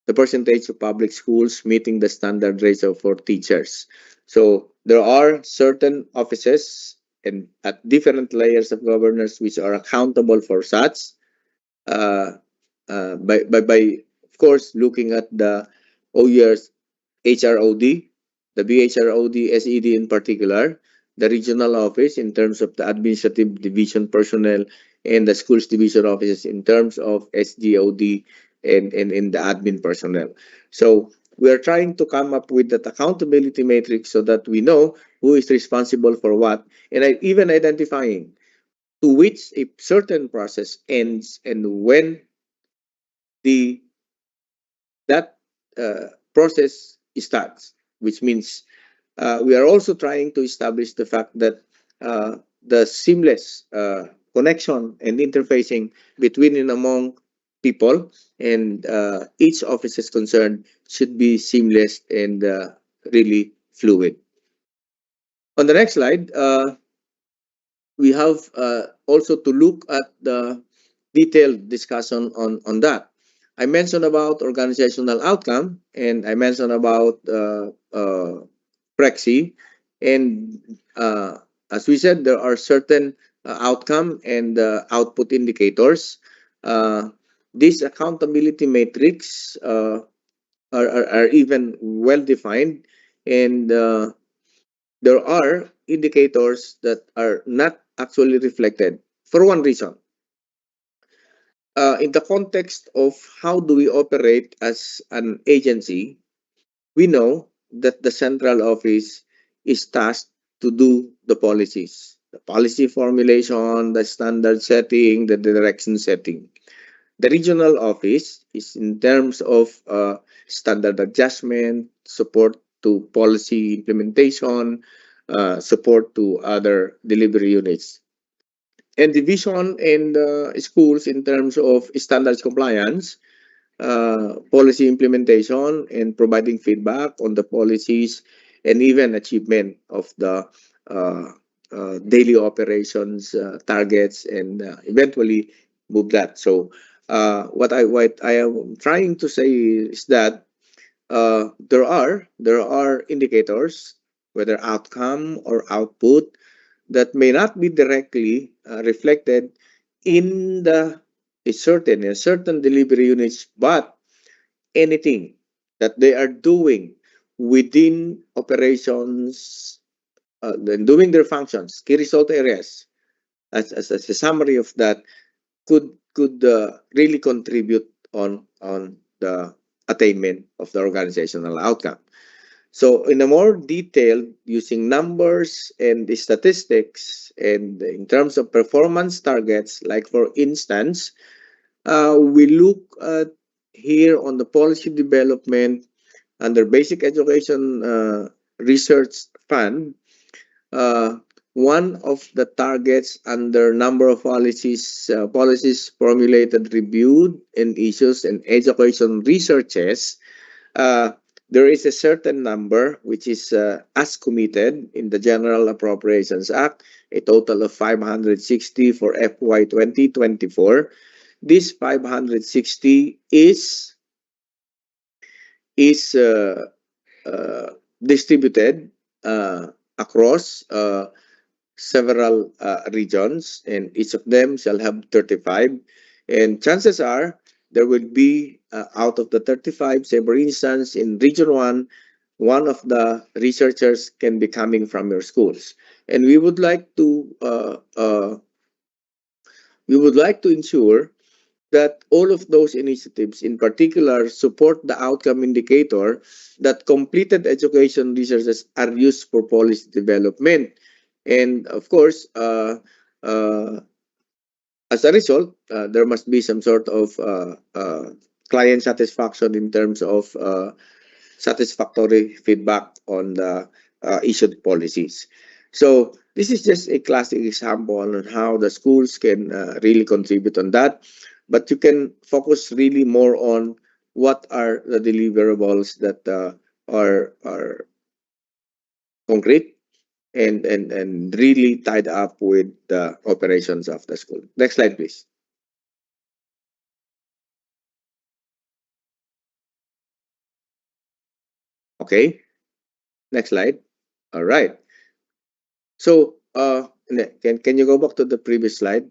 the percentage of public schools meeting the standard ratio for teachers. So there are certain offices and at different layers of governance which are accountable for such uh, by of course looking at the OER's HROD, the BHROD, SED in particular, the regional office in terms of the administrative division personnel, and the schools division offices in terms of SDOD and in the admin personnel. So we are trying to come up with that accountability matrix so that we know who is responsible for what, and even identifying to which a certain process ends and when the that process starts, which means we are also trying to establish the fact that the seamless connection and interfacing between and among people, and each office is concerned should be seamless and really fluid. On the next slide, we have also to look at the detailed discussion on that. I mentioned about organizational outcome, and I mentioned about Prexy, and as we said, there are certain outcome and output indicators. Uh, these accountability metrics are even well defined, and there are indicators that are not actually reflected for one reason. In the context of how do we operate as an agency, we know that the central office is tasked to do the policies, the policy formulation, the standard setting, the direction setting. The regional office is in terms of standard adjustment, support to policy implementation, support to other delivery units. And division and schools in terms of standards compliance, policy implementation, and providing feedback on the policies, and even achievement of the uh, daily operations targets, and eventually move that. So what I am trying to say is that there are indicators, whether outcome or output, that may not be directly reflected in the a certain delivery units, but anything that they are doing within operations, then doing their functions, key result areas, as a summary of that, could really contribute on the attainment of the organizational outcome. So, in a more detailed, using numbers and the statistics, and in terms of performance targets, like for instance, we look at here on the policy development under Basic Education Research Fund. Uh, One of the targets under number of policies formulated, reviewed, and issues, and education researches, uh, there is a certain number which is as committed in the General Appropriations Act, a total of 560 for FY 2024. This 560 is distributed across several regions, and each of them shall have 35. And chances are there will be, out of the 35, say for instance, in Region 1, one of the researchers can be coming from your schools. And we would like to ensure that all of those initiatives, in particular, support the outcome indicator, that completed education resources are used for policy development. And of course, uh, as a result, there must be some sort of client satisfaction in terms of satisfactory feedback on the issued policies. So this is just a classic example on how the schools can really contribute on that. But you can focus really more on what are the deliverables that are concrete and really tied up with the operations of the school. Next slide, please. Okay, next slide. All right. So, can you go back to the previous slide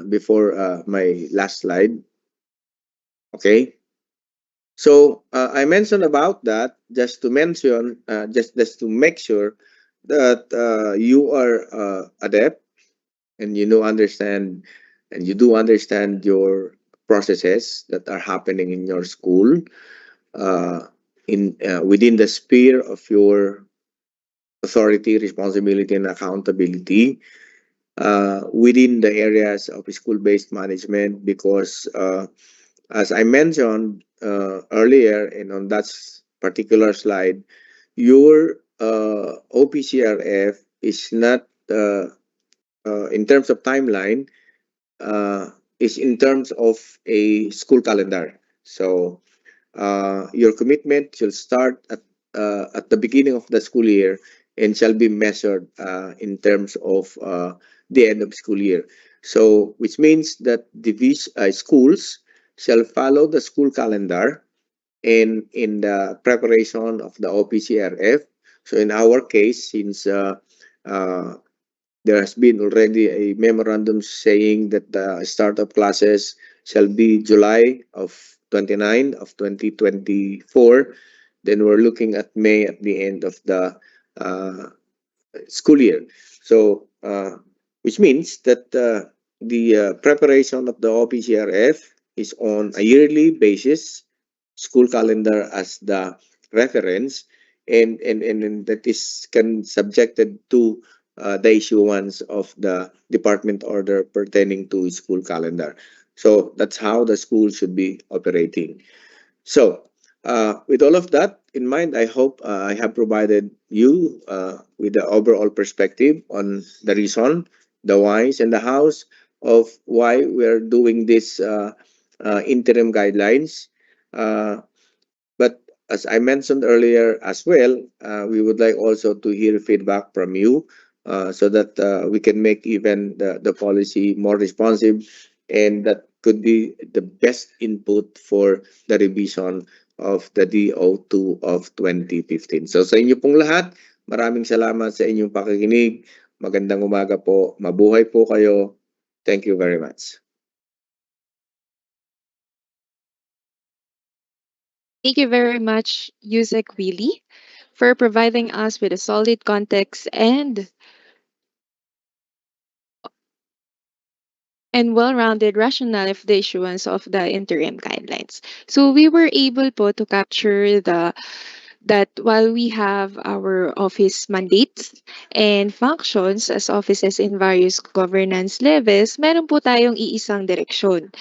before my last slide? Okay. So I mentioned about that just to mention, just to make sure that you are adept, and you do understand your processes that are happening in your school, uh, in within the sphere of your authority, responsibility, and accountability, within the areas of school-based management, because as I mentioned earlier, and on that particular slide, your OPCRF is not, in terms of timeline, uh, is in terms of a school calendar. So your commitment shall start at the beginning of the school year and shall be measured in terms of the end of school year. So, which means that schools shall follow the school calendar in the preparation of the OPCRF. So, in our case, since uh, there has been already a memorandum saying that the startup classes shall be July of 29 of 2024. Then we're looking at May at the end of the uh, school year. So, which means that the preparation of the OPCRF is on a yearly basis, school calendar as the reference, and that is can subjected to the issuance of the department order pertaining to school calendar. So that's how the school should be operating. So, with all of that in mind, I hope I have provided you with the overall perspective on the reason, the whys, and the hows of why we're doing this interim guidelines. Uh, but as I mentioned earlier as well, we would like also to hear feedback from you so that we can make even the policy more responsive, and that could be the best input for the revision of the DO2 of 2015. So sa inyo pong lahat, maraming salamat sa inyong pakikinig. Magandang umaga po. Mabuhay po kayo. Thank you very much. Thank you very much, Yusek Willie, for providing us with a solid context and well-rounded rationale of the issuance of the interim guidelines. So we were able po to capture that while we have our office mandates and functions as offices in various governance levels, meron po tayong iisang direksyon.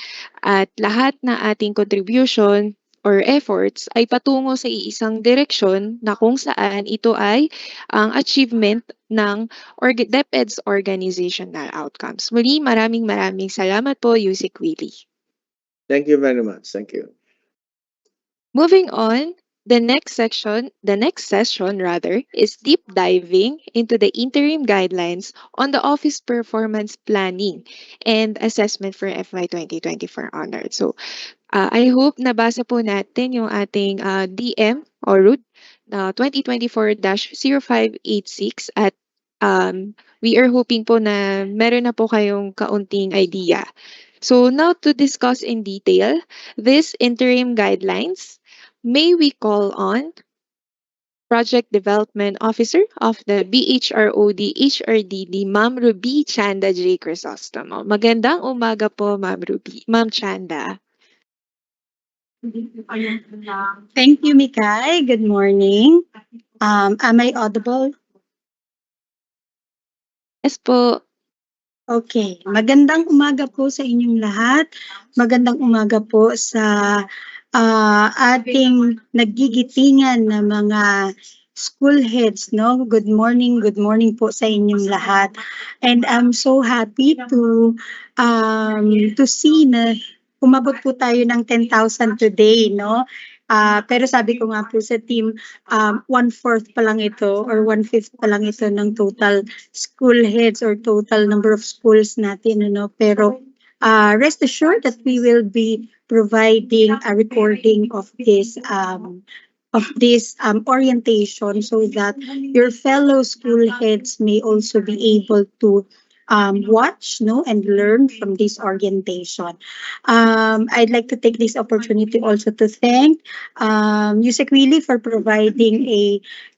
At lahat na ating contribution or efforts ay patungo sa iisang direksyon na kung saan ito ay ang achievement ng DepEd's organizational outcomes. Muli, maraming salamat po, Yusik Willie. Thank you very much. Thank you. Moving on, the next session rather, is deep diving into the interim guidelines on the office performance planning and assessment for FY 2024 honor. So, I hope nabasa po natin yung ating DM or route 2024-0586 at we are hoping po na meron na po kayong kaunting idea. So now to discuss in detail these interim guidelines, may we call on Project Development Officer of the BHROD HRDD, Ma'am Ruby Chanda J. Crisostomo. Magandang umaga po, Ma'am Ruby. Ma'am Chanda. Thank you, Mikay. Good morning. Am I audible? Yes po. Okay. Magandang umaga po sa inyong lahat. Magandang umaga po sa ating naggigitingan na mga school heads, no? Good morning po sa inyong lahat. And I'm so happy to see na umabot po tayo ng 10,000 today, no? Pero sabi ko nga po sa team, 1/4 pa lang ito or 1/5 pa lang ito ng total school heads or total number of schools natin, ano? Pero rest assured that we will be providing a recording of this orientation so that your fellow school heads may also be able to watch, no, and learn from this orientation. I'd like to take this opportunity also to thank Yusek Willie for providing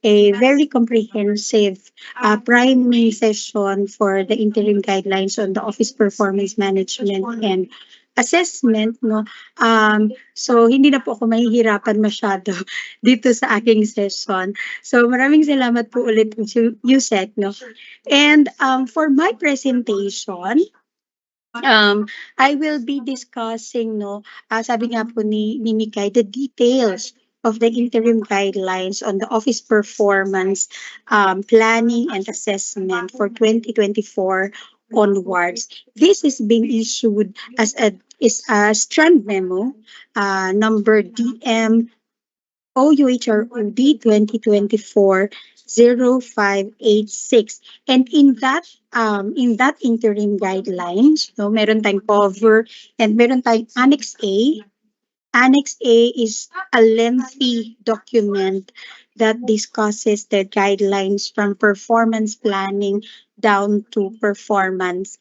a very comprehensive priming session for the interim guidelines on the office performance management and assessment, no. So hindi na po ako mahihirapan masyado dito sa aking session. So maraming salamat po ulit Yusek, no. And for my presentation, I will be discussing, no, sabi nga po ni Mikay, the details of the interim guidelines on the office performance planning and assessment for 2024 onwards. This is being issued as a strand memo, number DM OUHROD 2024-0586. And in that interim guidelines, no, meron tayong cover and meron tayong Annex A. Annex A is a lengthy document that discusses the guidelines from performance planning down to performance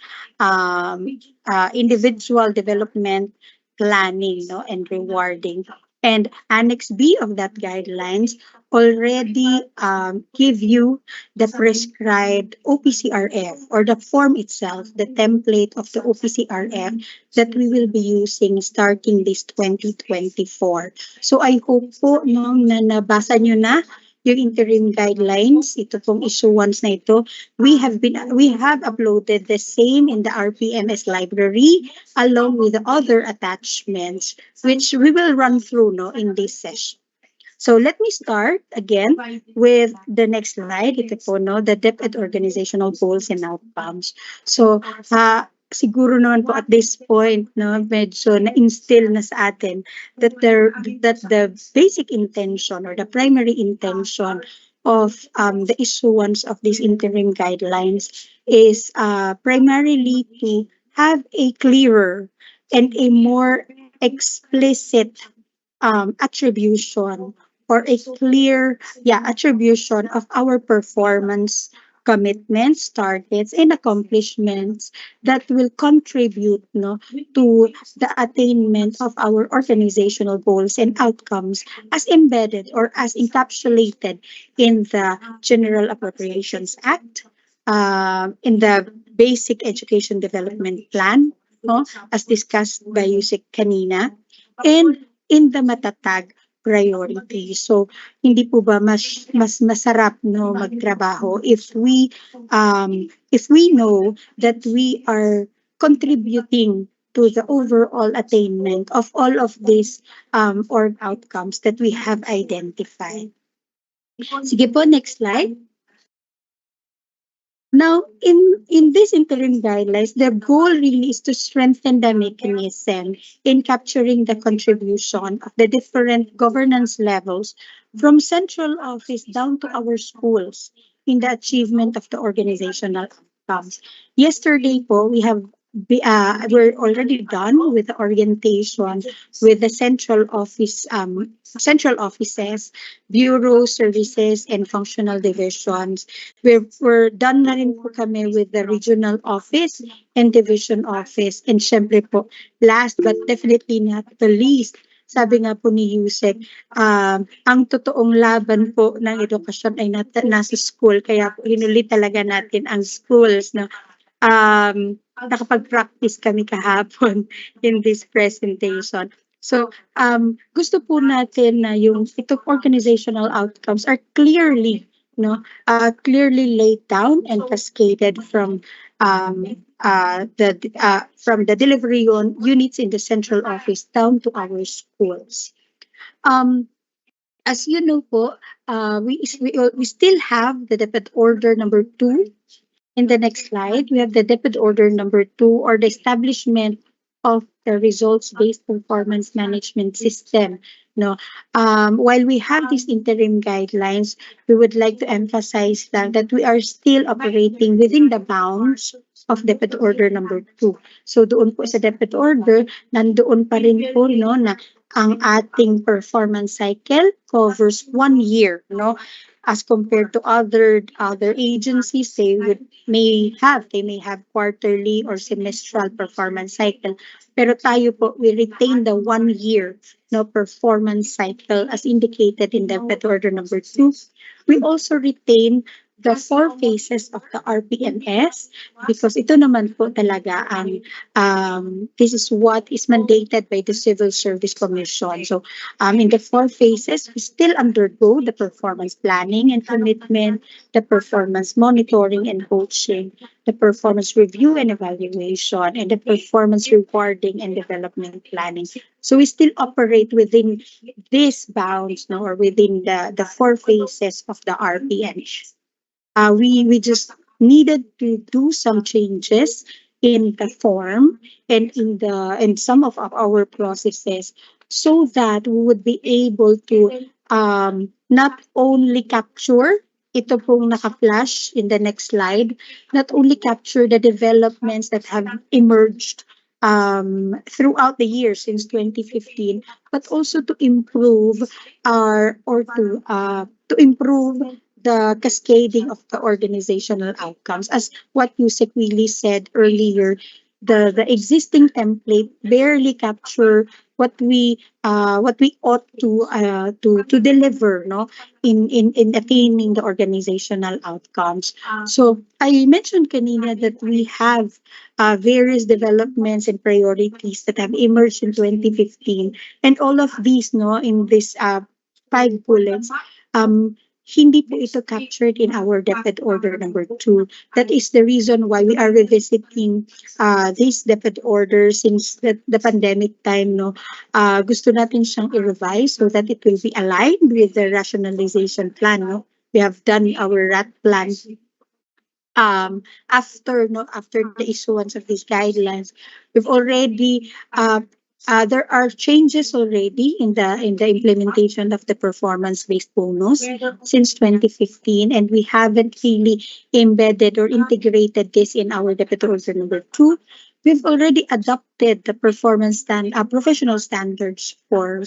individual development planning, no, and rewarding. And Annex B of that guidelines already give you the prescribed OPCRF or the form itself, the template of the OPCRF that we will be using starting this 2024. So I hope po no, na nabasa nyo na yung interim guidelines, ito pong issuance na ito. We have uploaded the same in the RPMS library along with the other attachments which we will run through no in this session. So let me start again with the next slide. Ito po, no, the DepEd organizational goals and outcomes. So, siguro naman po at this point, no, medyo na-instill na sa atin that the basic intention or the primary intention of the issuance of these interim guidelines is primarily to have a clearer and a more explicit attribution or a clear attribution of our performance commitments, targets, and accomplishments that will contribute no, to the attainment of our organizational goals and outcomes as embedded or as encapsulated in the General Appropriations Act, in the Basic Education Development Plan, no, as discussed by Yusek kanina, and in the matatag priority. So hindi po ba mas masarap no magtrabaho if we know that we are contributing to the overall attainment of all of these org outcomes that we have identified. Sige po, next slide. Now, in this interim guidelines, the goal really is to strengthen the mechanism in capturing the contribution of the different governance levels from central office down to our schools in the achievement of the organizational outcomes. Yesterday po, we're already done with the orientation with the central offices, bureau services, and functional divisions. We're done na rin po kami with the regional office and division office. And syempre po, last but definitely not the least, sabi nga po ni Yusek, ang totoong laban po ng edukasyon ay nasa school. Kaya po hinuli talaga natin ang schools. No? Nakapag-practice kami kahapon in this presentation. So, gusto po natin na yung itong organizational outcomes are clearly laid down and cascaded from the delivery units in the central office down to our schools. As you know po, we still have the DepEd order number 2. In the next slide, we have the DepEd order number 2 or the establishment of the results-based performance management system. No, while we have these interim guidelines, we would like to emphasize that we are still operating within the bounds of DepEd order number 2. So doon po sa DepEd order, nandoon pa rin po no na ang ating performance cycle covers 1 year, no? As compared to other agencies, they may have quarterly or semestral performance cycle. Pero tayo po, we retain the 1 year no performance cycle as indicated in the DepEd order number 2. We also retain the 4 phases of the RPMS because ito naman po talaga ang this is what is mandated by the Civil Service Commission. So in the 4 phases, we still undergo the performance planning and commitment, the performance monitoring and coaching, the performance review and evaluation, and the performance rewarding and development planning. So we still operate within these bounds, or within the 4 phases of the RPMS. We just needed to do some changes in the form and in some of our processes, so that we would be able to not only capture ito pong naka-flash in the next slide, not only capture the developments that have emerged throughout the years since 2015, but also to improve our or to improve the cascading of the organizational outcomes. As what Yusek really said earlier, the existing template barely capture what we ought to deliver, no, in attaining the organizational outcomes. So I mentioned kanina that we have various developments and priorities that have emerged in 2015, and all of these, no, in this five bullets, um, hindi po ito captured in our DepEd Order number 2. That is the reason why we are revisiting this DepEd Order since the pandemic time, no. Gusto natin siyang i-revise so that it will be aligned with the rationalization plan, no. We have done our RAT plan after the issuance of these guidelines. We've already there are changes already in the implementation of the performance based bonus since 2015, and we haven't really embedded or integrated this in our deputy order number 2. We've already adopted the professional standards for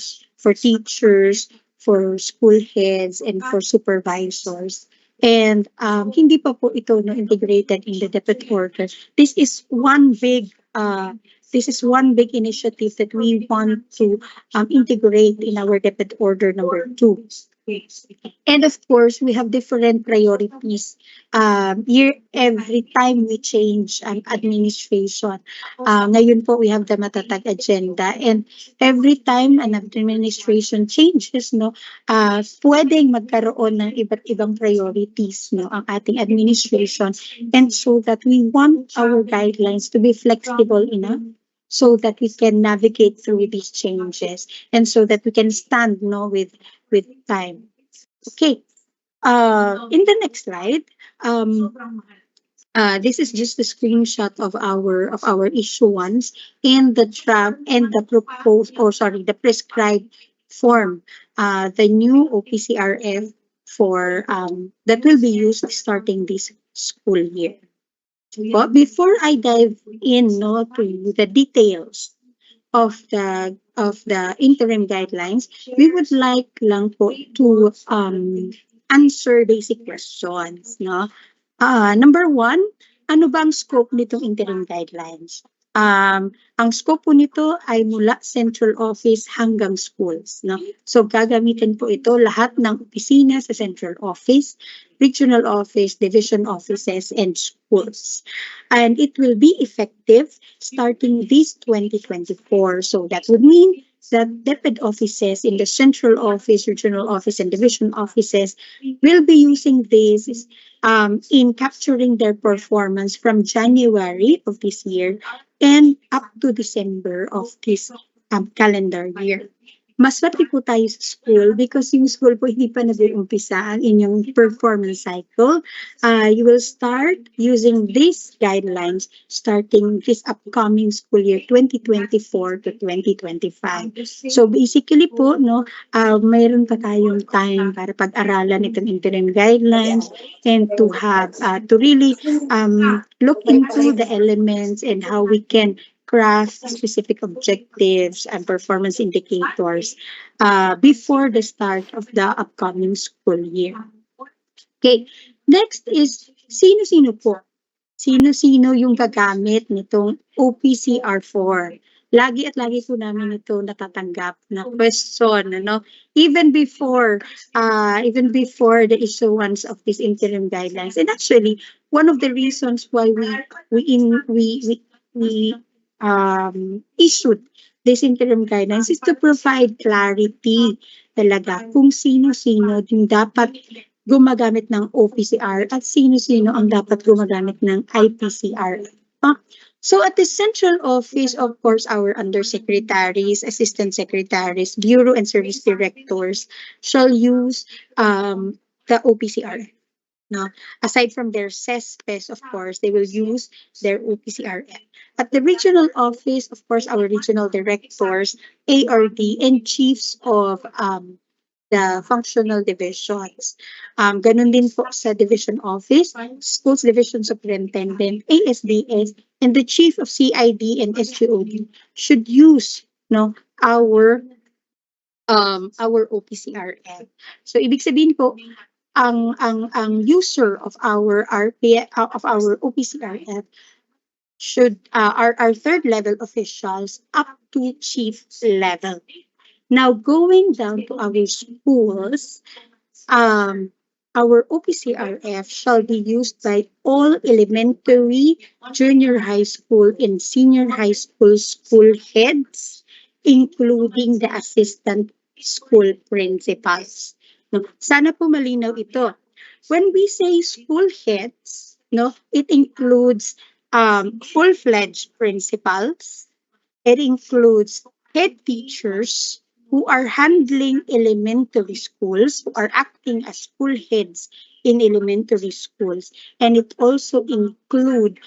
teachers, for school heads, and for supervisors. And hindi pa po ito, no, integrated in the DepEd order. This is one big initiative that we want to integrate in our DepEd order number 2. And of course, we have different priorities. Every time we change administration, ngayon po we have the Matatag agenda, and every time an administration changes, no, pwedeng magkaroon ng iba't ibang priorities, no, ang ating administration, and so that we want our guidelines to be flexible enough so that we can navigate through these changes, and so that we can stand, no, with time. Okay. In the next slide, this is just a screenshot of our issuance and the proposed, or sorry, the prescribed form, the new OPCRF for that will be used starting this school year. But before I dive in, no, to the details of the interim guidelines, we would like lang po to answer basic questions, no. Number 1, ano ba ang scope nitong interim guidelines? Ang scope po nito ay mula central office hanggang schools, no. So gagamitin po ito lahat ng opisina sa central office, regional office, division offices, and schools. And it will be effective starting this 2024. So that would mean that DepEd offices in the central office, regional office, and division offices will be using this in capturing their performance from January of this year and up to December of this calendar year. Mas swerte po tayo sa school because yung school po hindi pa nag-uumpisa ang inyong performance cycle. You will start using these guidelines starting this upcoming school year 2024 to 2025. So basically po, no, mayroon pa tayong time para pag-aralan itong interim guidelines and to have to really look into the elements and how we can craft specific objectives and performance indicators before the start of the upcoming school year. Okay, next is sino-sino po? Sino-sino yung gagamit nitong OPCR4? Lagi at lagi po namin ito natatanggap na question, ano? Even before the issuance of these interim guidelines. And actually, one of the reasons why we issued this interim guidelines is to provide clarity talaga kung sino-sino yung dapat gumagamit ng OPCR at sino-sino ang dapat gumagamit ng IPCR. So at the central office, of course, our undersecretaries, assistant secretaries, bureau and service directors shall use the OPCR. No, aside from their CESPES, of course, they will use their OPCRF. At the regional office, of course, our regional directors, ARD, and chiefs of the functional divisions. Ganun din po sa division office, schools division superintendent, ASDS, and the chief of CID and SGOD should use no our OPCRF. So ibig sabihin po ang user of our of our OPCRF should are our third level officials up to chief level. Now going down to our schools, our OPCRF shall be used by all elementary, junior high school, and senior high school school heads, including the assistant school principals. No, sana po malinaw ito. When we say school heads, no, it includes full-fledged principals. It includes head teachers who are handling elementary schools, who are acting as school heads in elementary schools. And it also includes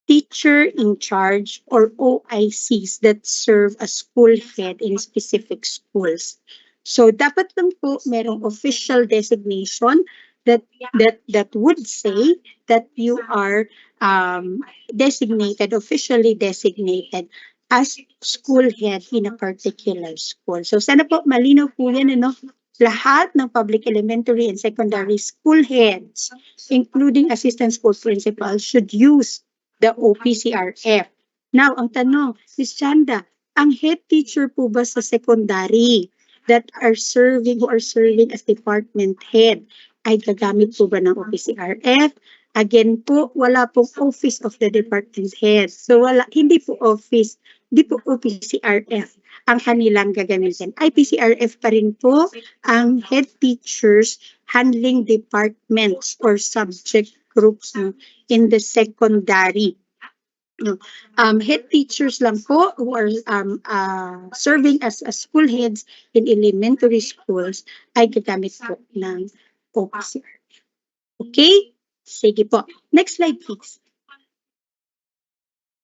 teacher in charge or OICs that serve as school head in specific schools. So dapat lang po merong official designation that would say that you are officially designated as school head in a particular school. So sana po malinaw po yan, ano? Lahat ng public elementary and secondary school heads, including assistant school principals, should use the OPCRF. Now, ang tanong, Ms. Chanda, ang head teacher po ba sa secondary who are serving as department head, ay gagamit po ba ng OPCRF? Again po, wala pong office of the department head. So hindi po OPCRF ang kanilang gagamitin. IPCRF pa rin po ang head teachers handling departments or subject groups in the secondary. Head teachers lang po who are serving as school heads in elementary schools ay gagamit po ng OPCRF. Okay? Sige po. Next slide, please.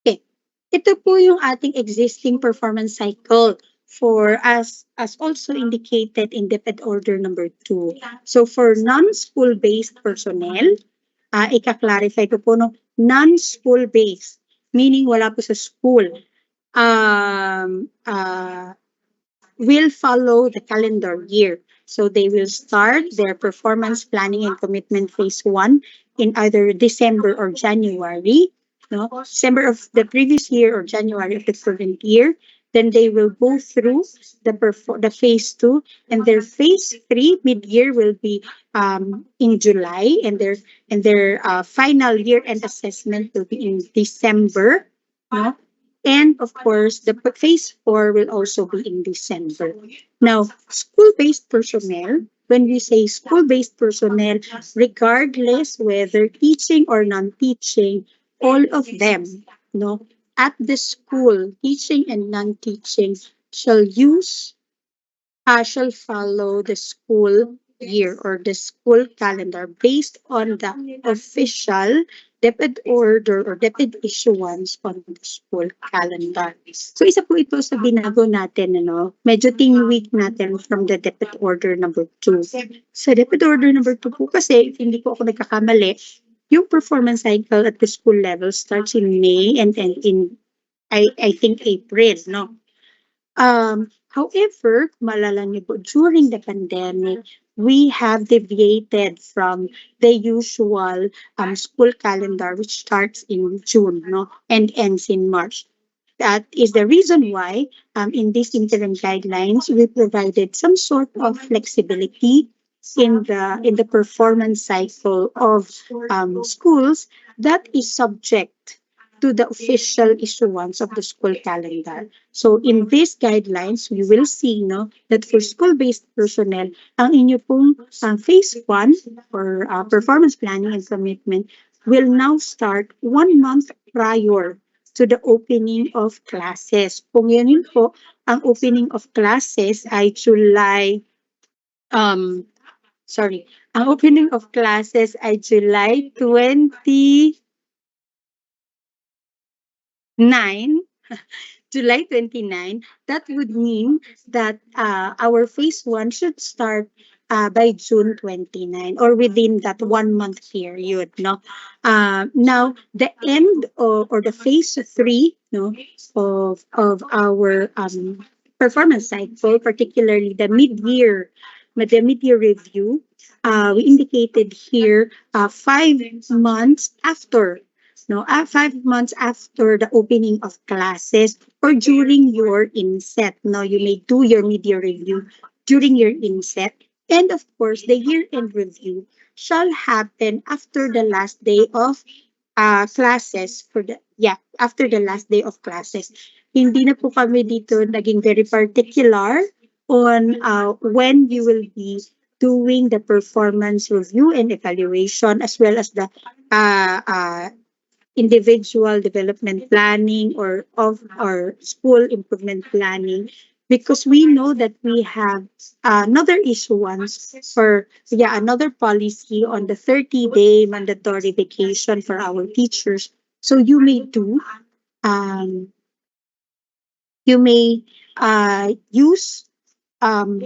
Okay. Ito po yung ating existing performance cycle for as also indicated in DepEd Order number 2. So for non-school-based personnel, ika-clarify ko po no, non-school based, meaning wala po sa school, will follow the calendar year. So they will start their performance planning and commitment phase 1 in either December or January, no? December of the previous year or January of the current year. Then they will go through the phase 2, and their phase 3 mid-year will be in July, and their final year-end assessment will be in December, no? And of course, the phase 4 will also be in December. Now, school-based personnel, when we say school-based personnel, regardless whether teaching or non-teaching, all of them, no, at the school, teaching and non-teaching, shall follow the school year or the school calendar based on the official DepEd order or DepEd issuance on the school calendar. So isa po ito sa binago natin, ano, medyo tinweak natin from the DepEd order number 2. Sa DepEd order number 2 po kasi, hindi po ako nagkakamali, yung performance cycle at the school level starts in May and in I think April, no? However, malala niyo po, during the pandemic, we have deviated from the usual school calendar, which starts in June, no, and ends in March. That is the reason why in these interim guidelines, we provided some sort of flexibility in the performance cycle of schools that is subject to the official issuance of the school calendar. So in these guidelines, we will see, no, that for school-based personnel, ang inyo pong phase 1 or performance planning and commitment will now start 1 month prior to the opening of classes. Kung yun po, ang opening of classes ay Ang opening of classes ay July 29. That would mean that our phase one should start by June 29 or within that 1 month period. No, now the end or the phase three, no, of our performance cycle, particularly the mid-year review. We indicated here 5 months after, no, 5 months after the opening of classes or during your inset. No, you may do your mid-year review during your inset. And of course, the year-end review shall happen after the last day of classes after the last day of classes. Hindi na po kami dito naging very particular on when you will be doing the performance review and evaluation as well as the uh, uh, individual development planning or of our school improvement planning, because we know that we have another issuance for another policy on the 30-day mandatory vacation for our teachers. So um you may use um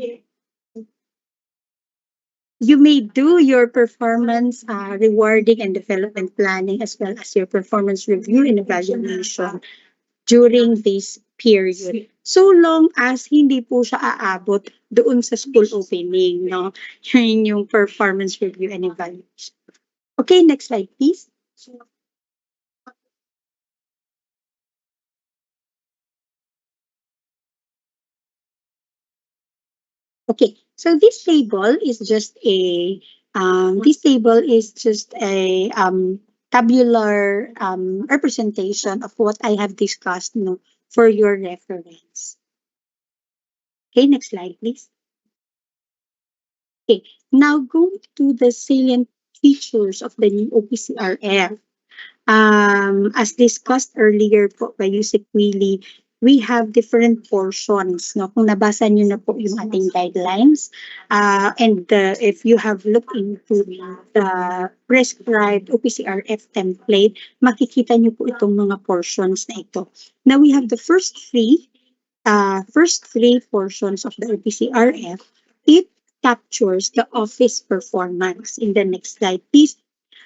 you may do your performance rewarding and development planning as well as your performance review and evaluation during this period. So long as hindi po siya aabot doon sa school opening, no? Yun yung performance review and evaluation. Okay, next slide, please. Okay, so this table is just a tabular representation of what I have discussed, no, for your reference. Okay, next slide, please. Okay, now go to the salient features of the new OPCRF. As discussed earlier po by Yusek Willie, we have different portions. No? Kung nabasa niyo na po yung ating guidelines, and if you have looked into the prescribed OPCRF template, makikita niyo po itong mga portions na ito. Now, we have the first three portions of the OPCRF. It captures the office performance. In the next slide, please.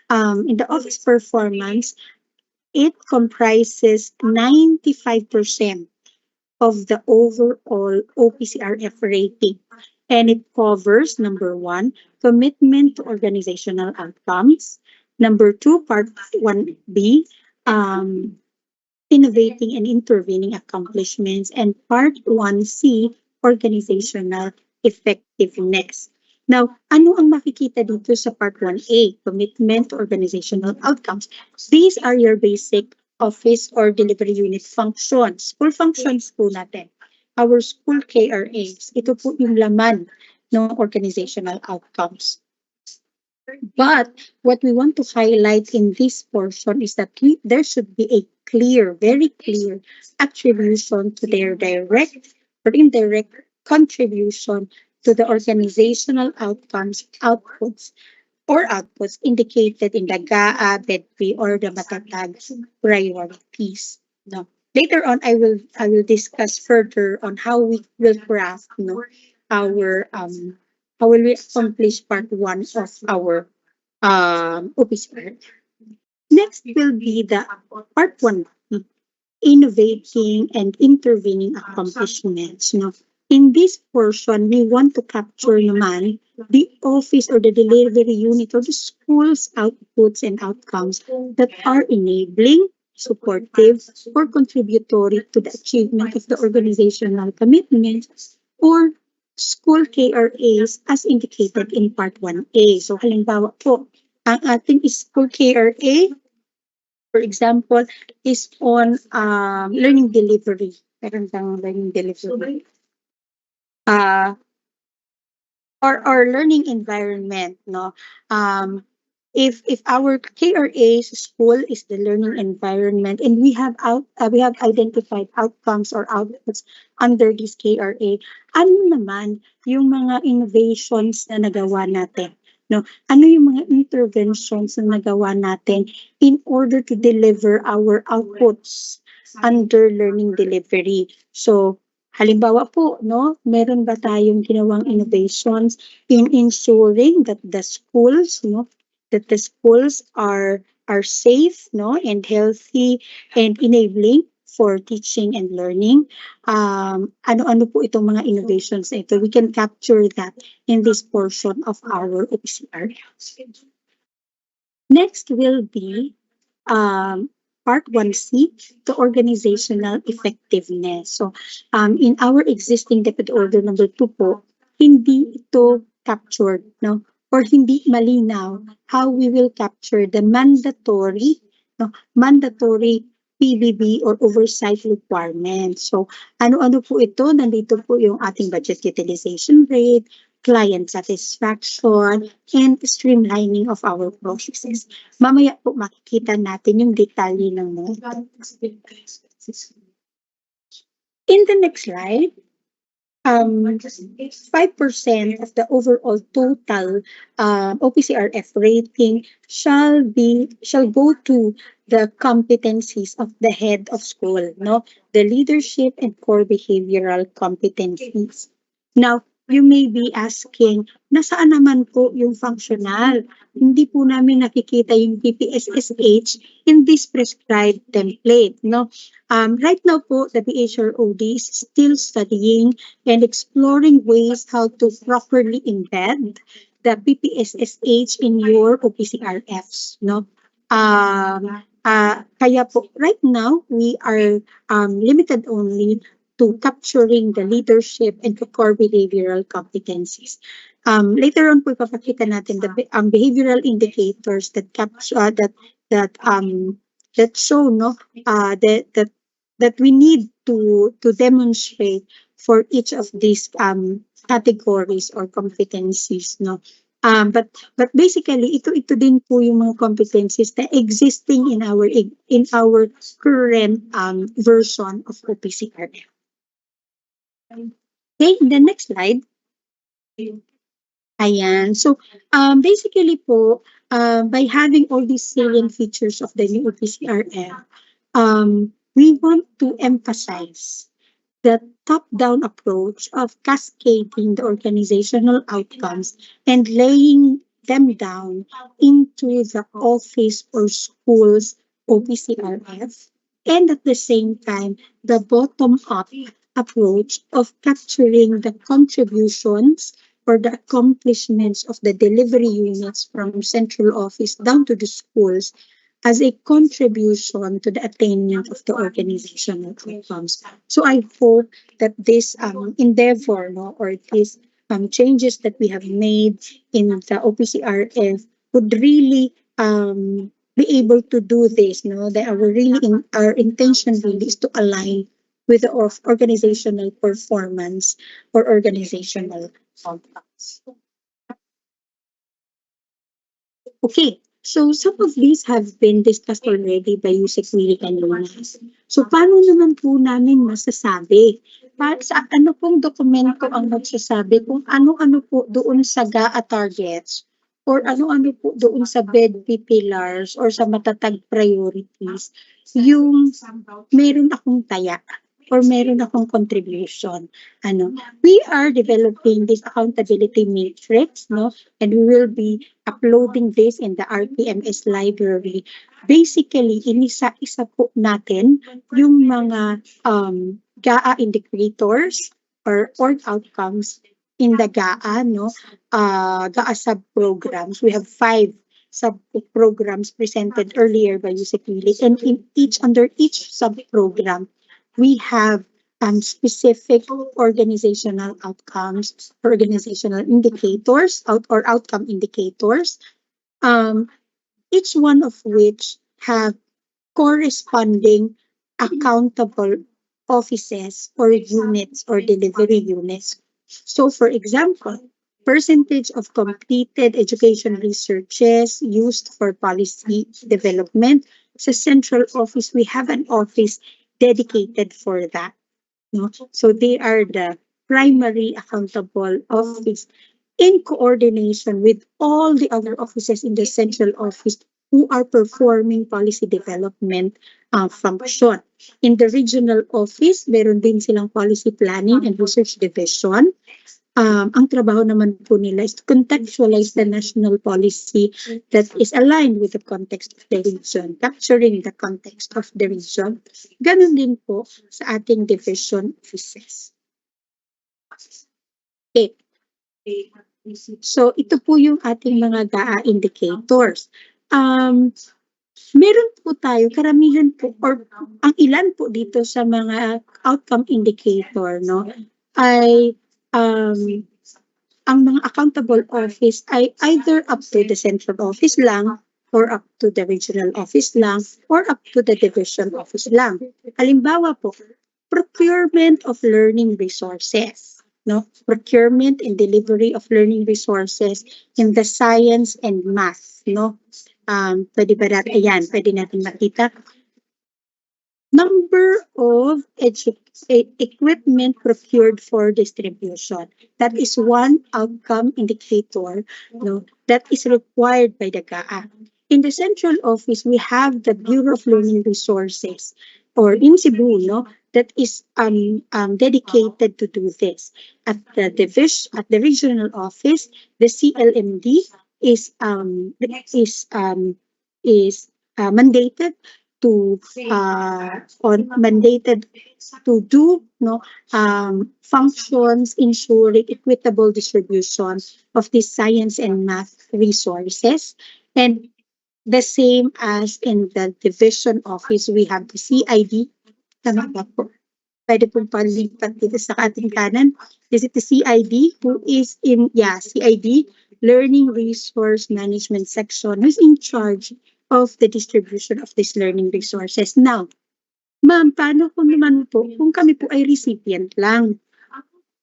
In the office performance, it comprises 95% of the overall OPCRF rating. And it covers, number one, commitment to organizational outcomes. Number two, part 1B, innovating and intervening accomplishments. And part 1C, organizational effectiveness. Now, ano ang makikita dito sa part 1A, commitment to organizational outcomes? These are your basic office or delivery unit functions. Full functions po natin. Our school KRAs, ito po yung laman ng organizational outcomes. But what we want to highlight in this portion is that there should be a very clear attribution to their direct or indirect contribution to the organizational outputs indicated in the GAA, BEDP, or the Matatag priorities. No. Later on, I will discuss further on how we will craft, no, our how will we accomplish part one of our OPCR. Next will be the part one, innovating and intervening accomplishments. No? In this portion, we want to capture naman the office or the delivery unit or the school's outputs and outcomes that are enabling, supportive, or contributory to the achievement of the organizational commitments or school KRAs as indicated in part 1A. So halimbawa po, ang ating school KRA, for example, is on learning delivery. Meron bang learning delivery? Or learning environment, no? If our KRA's school is the learning environment and we have identified outcomes or outputs under this KRA, ano naman yung mga innovations na nagawa natin? no? Ano yung mga interventions na nagawa natin in order to deliver our outputs under learning delivery. So, halimbawa po, no, meron ba tayong ginawang innovations in ensuring that the schools, no, that the schools are safe, no, and healthy and enabling for teaching and learning. Ano-ano po itong mga innovations na ito? We can capture that in this portion of our OPCR. Next will be part 1C, the organizational effectiveness. So, in our existing Deputy Order number 2 po, hindi ito captured, no? Or hindi malinaw how we will capture the mandatory, no? Mandatory PBB or oversight requirements. So, ano-ano po ito? Nandito po yung ating budget utilization rate, client satisfaction, and streamlining of our processes. Mamaya po makikita natin yung detalye ng mga. In the next slide, 5% of the overall total OPCRF rating shall go to the competencies of the head of school, no? The leadership and core behavioral competencies. Now, you may be asking, nasaan naman po yung functional? Hindi po namin nakikita yung PPSSH in this prescribed template, no? Right now po, the BHROD is still studying and exploring ways how to properly embed the PPSSH in your OPCRFs, no? Kaya po, right now, we are limited only to capturing the leadership and core behavioral competencies. Later on po ipapakita natin the behavioral indicators that capture that show, no, that we need to demonstrate for each of these categories or competencies, no. But basically ito din po yung mga competencies na existing in our current version of OPCRF. Okay, the next slide. Ayan. So, basically po, by having all these salient features of the new OPCRF, we want to emphasize the top-down approach of cascading the organizational outcomes and laying them down into the office or school's OPCRF, and at the same time, the bottom-up approach of capturing the contributions or the accomplishments of the delivery units from central office down to the schools as a contribution to the attainment of the organizational outcomes. So I hope that this endeavor, no, or these changes that we have made in the OPCRF would really be able to do this. No, that our intention really is to align with the organizational performance or organizational outcomes. Okay. So some of these have been discussed already by Yusek Willie and Lunas. So paano naman po namin masasabi? Sa ano pong dokumento ang magsasabi kung ano-ano po doon sa GAA targets or ano-ano po doon sa BEDP pillars or sa matatag priorities yung meron akong taya or meron akong contribution. We are developing this accountability matrix, no? And we will be uploading this in the RPMS library. Basically, inisa-isa po natin yung mga GAA indicators or org outcomes in the GAA, no? GAA sub-programs. We have 5 sub-programs presented earlier by Yusek Willie. And under each sub-program, we have specific organizational outcomes, organizational indicators, or outcome indicators, each one of which have corresponding accountable offices or units or delivery units. So, for example, percentage of completed education researches used for policy development. Sa central office, we have an office dedicated for that. No? So they are the primary accountable office. in coordination with all the other offices in the central office who are performing policy development function. In the regional office, meron din silang policy planning and research division. Ang trabaho naman po nila is to contextualize the national policy that is aligned with the context of the region, capturing the context of the region. Ganun din po sa ating division offices. Okay. So, ito po yung ating mga DAA indicators. Meron po tayo, karamihan po, or ang ilan po dito sa mga outcome indicator, no, ay ang mga accountable office ay either up to the central office lang, or up to the regional office lang, or up to the division office lang. Halimbawa po, procurement of learning resources. No, procurement and delivery of learning resources in the science and math, no. Pwede ba natin, ayan, pwede natin makita. Number of equipment procured for distribution. That is one outcome indicator, no, that is required by the GAA. In the central office, we have the Bureau of Learning Resources, or in Cebu, no, that is dedicated to do this. At the regional office, the CLMD is mandated to do, no, functions ensuring equitable distribution of the science and math resources. And the same as in the division office, we have the CID. Tama ba po? Pwede pong palipat dito sa ating kanan. Is it the CID who is in, CID, Learning Resource Management Section, who's in charge of the distribution of these learning resources. Now, ma'am, paano kung naman po, kung kami po ay recipient lang?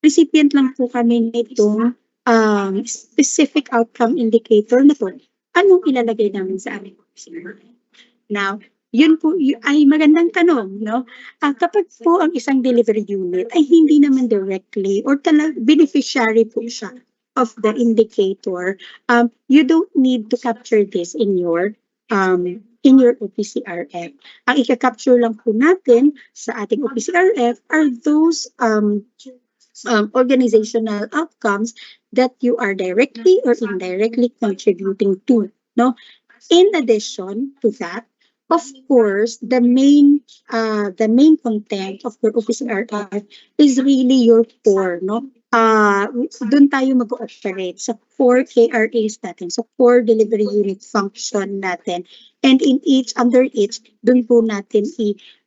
Recipient lang po kami nitong specific outcome indicator na po. Anong ilalagay namin sa aming officer? Now, yun po ay magandang tanong, no? Kapag po ang isang delivery unit ay hindi naman directly or beneficiary po siya of the indicator, you don't need to capture this in your OPCRF. Ang i-capture lang po natin sa ating OPCRF are those organizational outcomes that you are directly or indirectly contributing to, no? In addition to that, of course, the main content of your OPCRF is really your core, no? Doon tayo mag-operate sa core KRAs natin, sa core delivery unit function natin. And in under each, doon po natin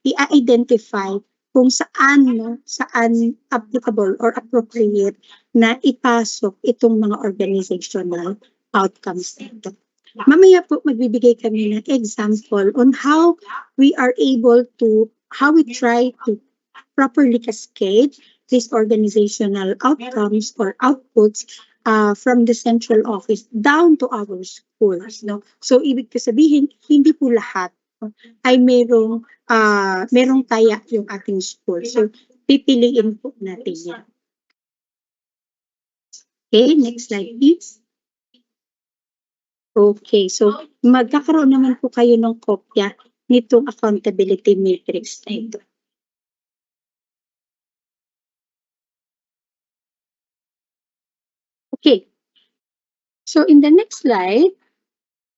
i-identify kung saan, no, saan applicable or appropriate na ipasok itong mga organizational outcomes nito. Mamaya po magbibigay kami ng example on how we try to properly cascade these organizational outcomes or outputs from the central office down to our schools, no? So ibig ko sabihin, hindi po lahat ay merong taya yung ating school. So pipiliin po natin yan. Okay, next slide please. Okay, so magkakaroon naman po kayo ng kopya nitong accountability matrix na ito. Okay, so in the next slide,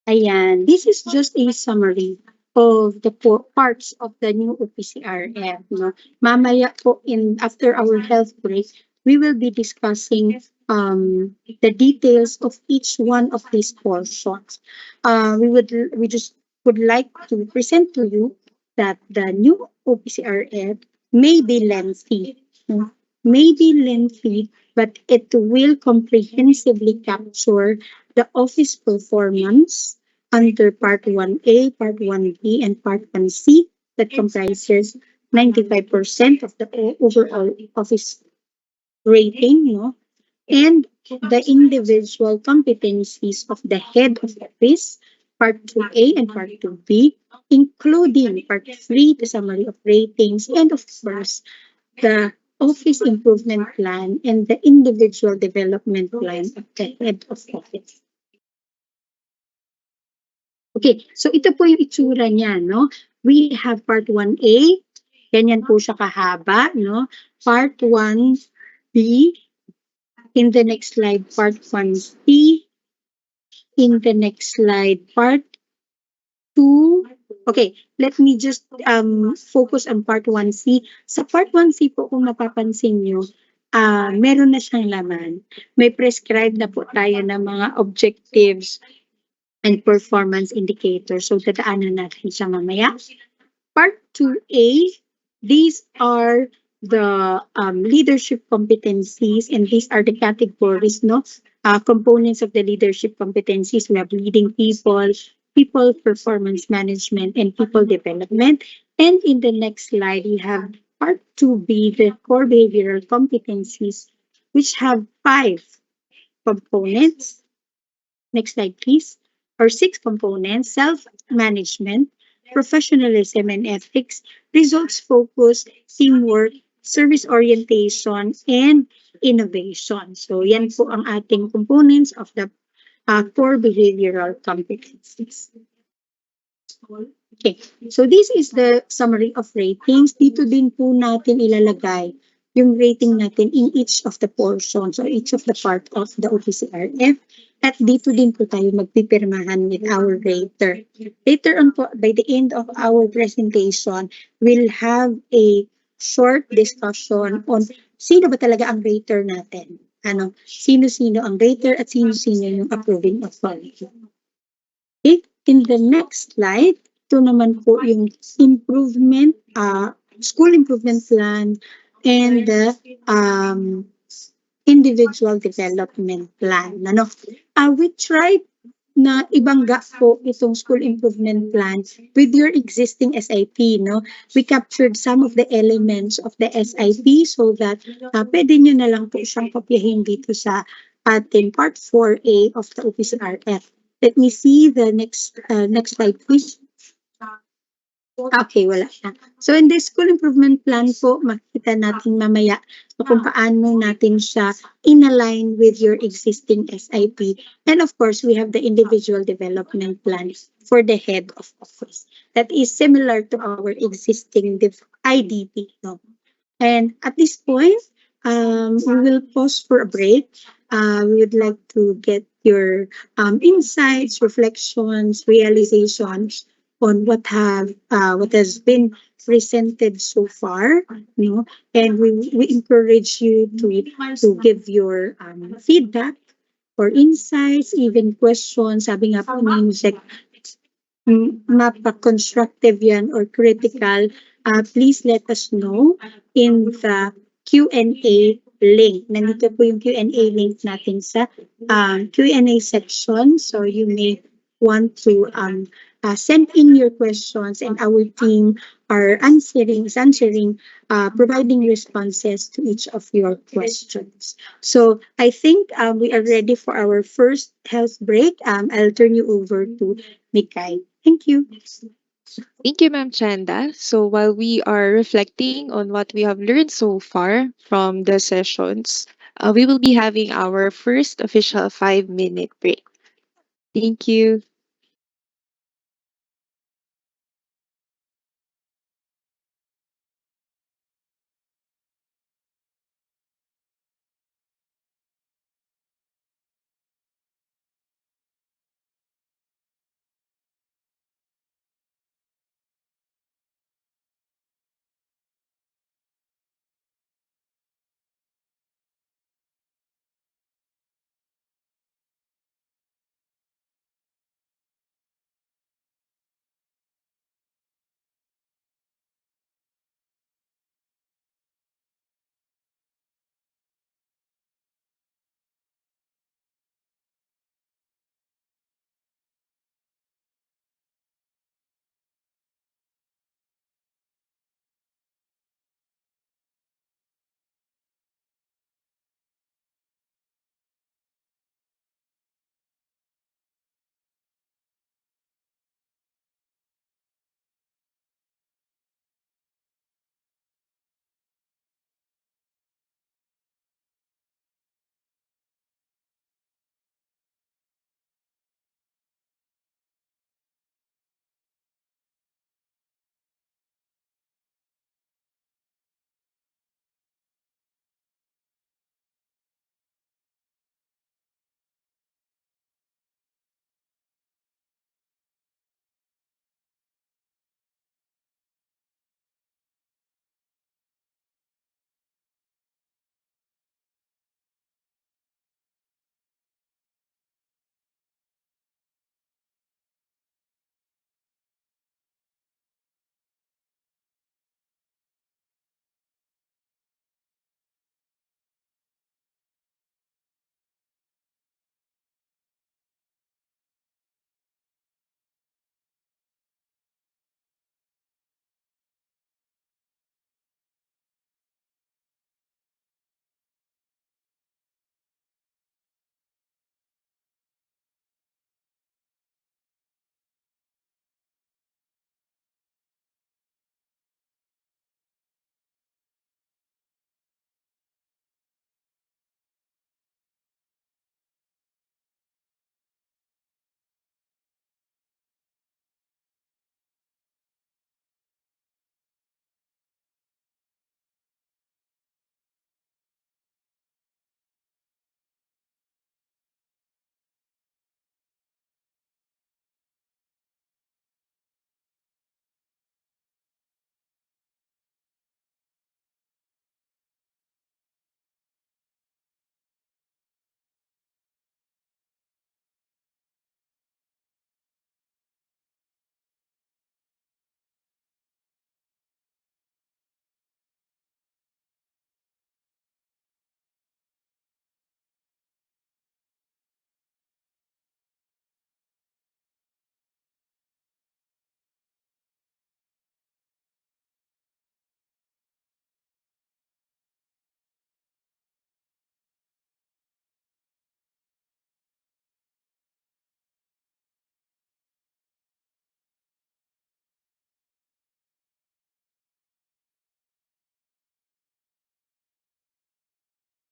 ayan, this is just a summary of the parts of the new OPCRF. No? Mamaya po, after our health break, we will be discussing the details of each one of these portions. We just would like to present to you that the new OPCRF may be lengthy, but it will comprehensively capture the office performance under Part 1A, Part 1B, and Part 1C that comprises 95% of the overall office rating, no? And the individual competencies of the head of office, Part 2A and Part 2B, including Part 3, the summary of ratings, and of course, the office improvement plan and the individual development plan of the head of office. Okay, so ito po yung itsura niya, no? We have part 1A, ganyan po siya kahaba, no? Part 1B, in the next slide, part 1C, in the next slide, part 2. Okay, let me just focus on part 1C. Sa part 1C po, kung mapapansin nyo, meron na siyang laman. May prescribed na po tayo ng mga objectives and performance indicators. So, dadaanan natin siya mamaya. Part 2A, these are the leadership competencies, and these are the categories, no? Components of the leadership competencies. We have leading people, people performance management, and people development. And in the next slide, we have part 2B, the core behavioral competencies, which have 5 components. Next slide, please. Or 6 components: self-management, professionalism and ethics, results focus, teamwork, service orientation, and innovation. So yan po ang ating components of the core behavioral competencies. Okay, so this is the summary of ratings. Dito din po natin ilalagay yung rating natin in each of the portions or each of the part of the OPCRF. At dito din po tayo magpipirmahan with our rater. Later on po, by the end of our presentation, we'll have a short discussion on sino ba talaga ang rater natin. Ano, sino-sino ang rater at sino-sino yung approving authority. Okay, in the next slide, ito naman po yung improvement, school improvement plan and the individual development plan. Ano? We tried na ibangga po itong school improvement plan with your existing SIP. No? We captured some of the elements of the SIP so that pwede nyo na lang po siyang kopyahin dito sa ating part 4A of the OPCRF. Let me see the next slide, please. Okay, wala na. So in this school improvement plan po, makikita natin mamaya kung paano natin siya in-align with your existing SIP. And of course, we have the individual development plan for the head of office. That is similar to our existing IDP. No? And at this point, we will pause for a break. We would like to get your insights, reflections, realizations on what has been presented so far, you know, and we encourage you to give your feedback or insights, even questions. Sabi nga po ni Yusek, mapa-constructive yan or critical, please let us know in the Q&A link. Nandito po yung Q&A link natin sa Q&A section. So you may want to send in your questions, and our team are answering, providing responses to each of your questions. So I think we are ready for our first health break. I'll turn you over to Mikay. Thank you. Thank you, Ma'am Chanda. So while we are reflecting on what we have learned so far from the sessions, we will be having our first official 5-minute break. Thank you.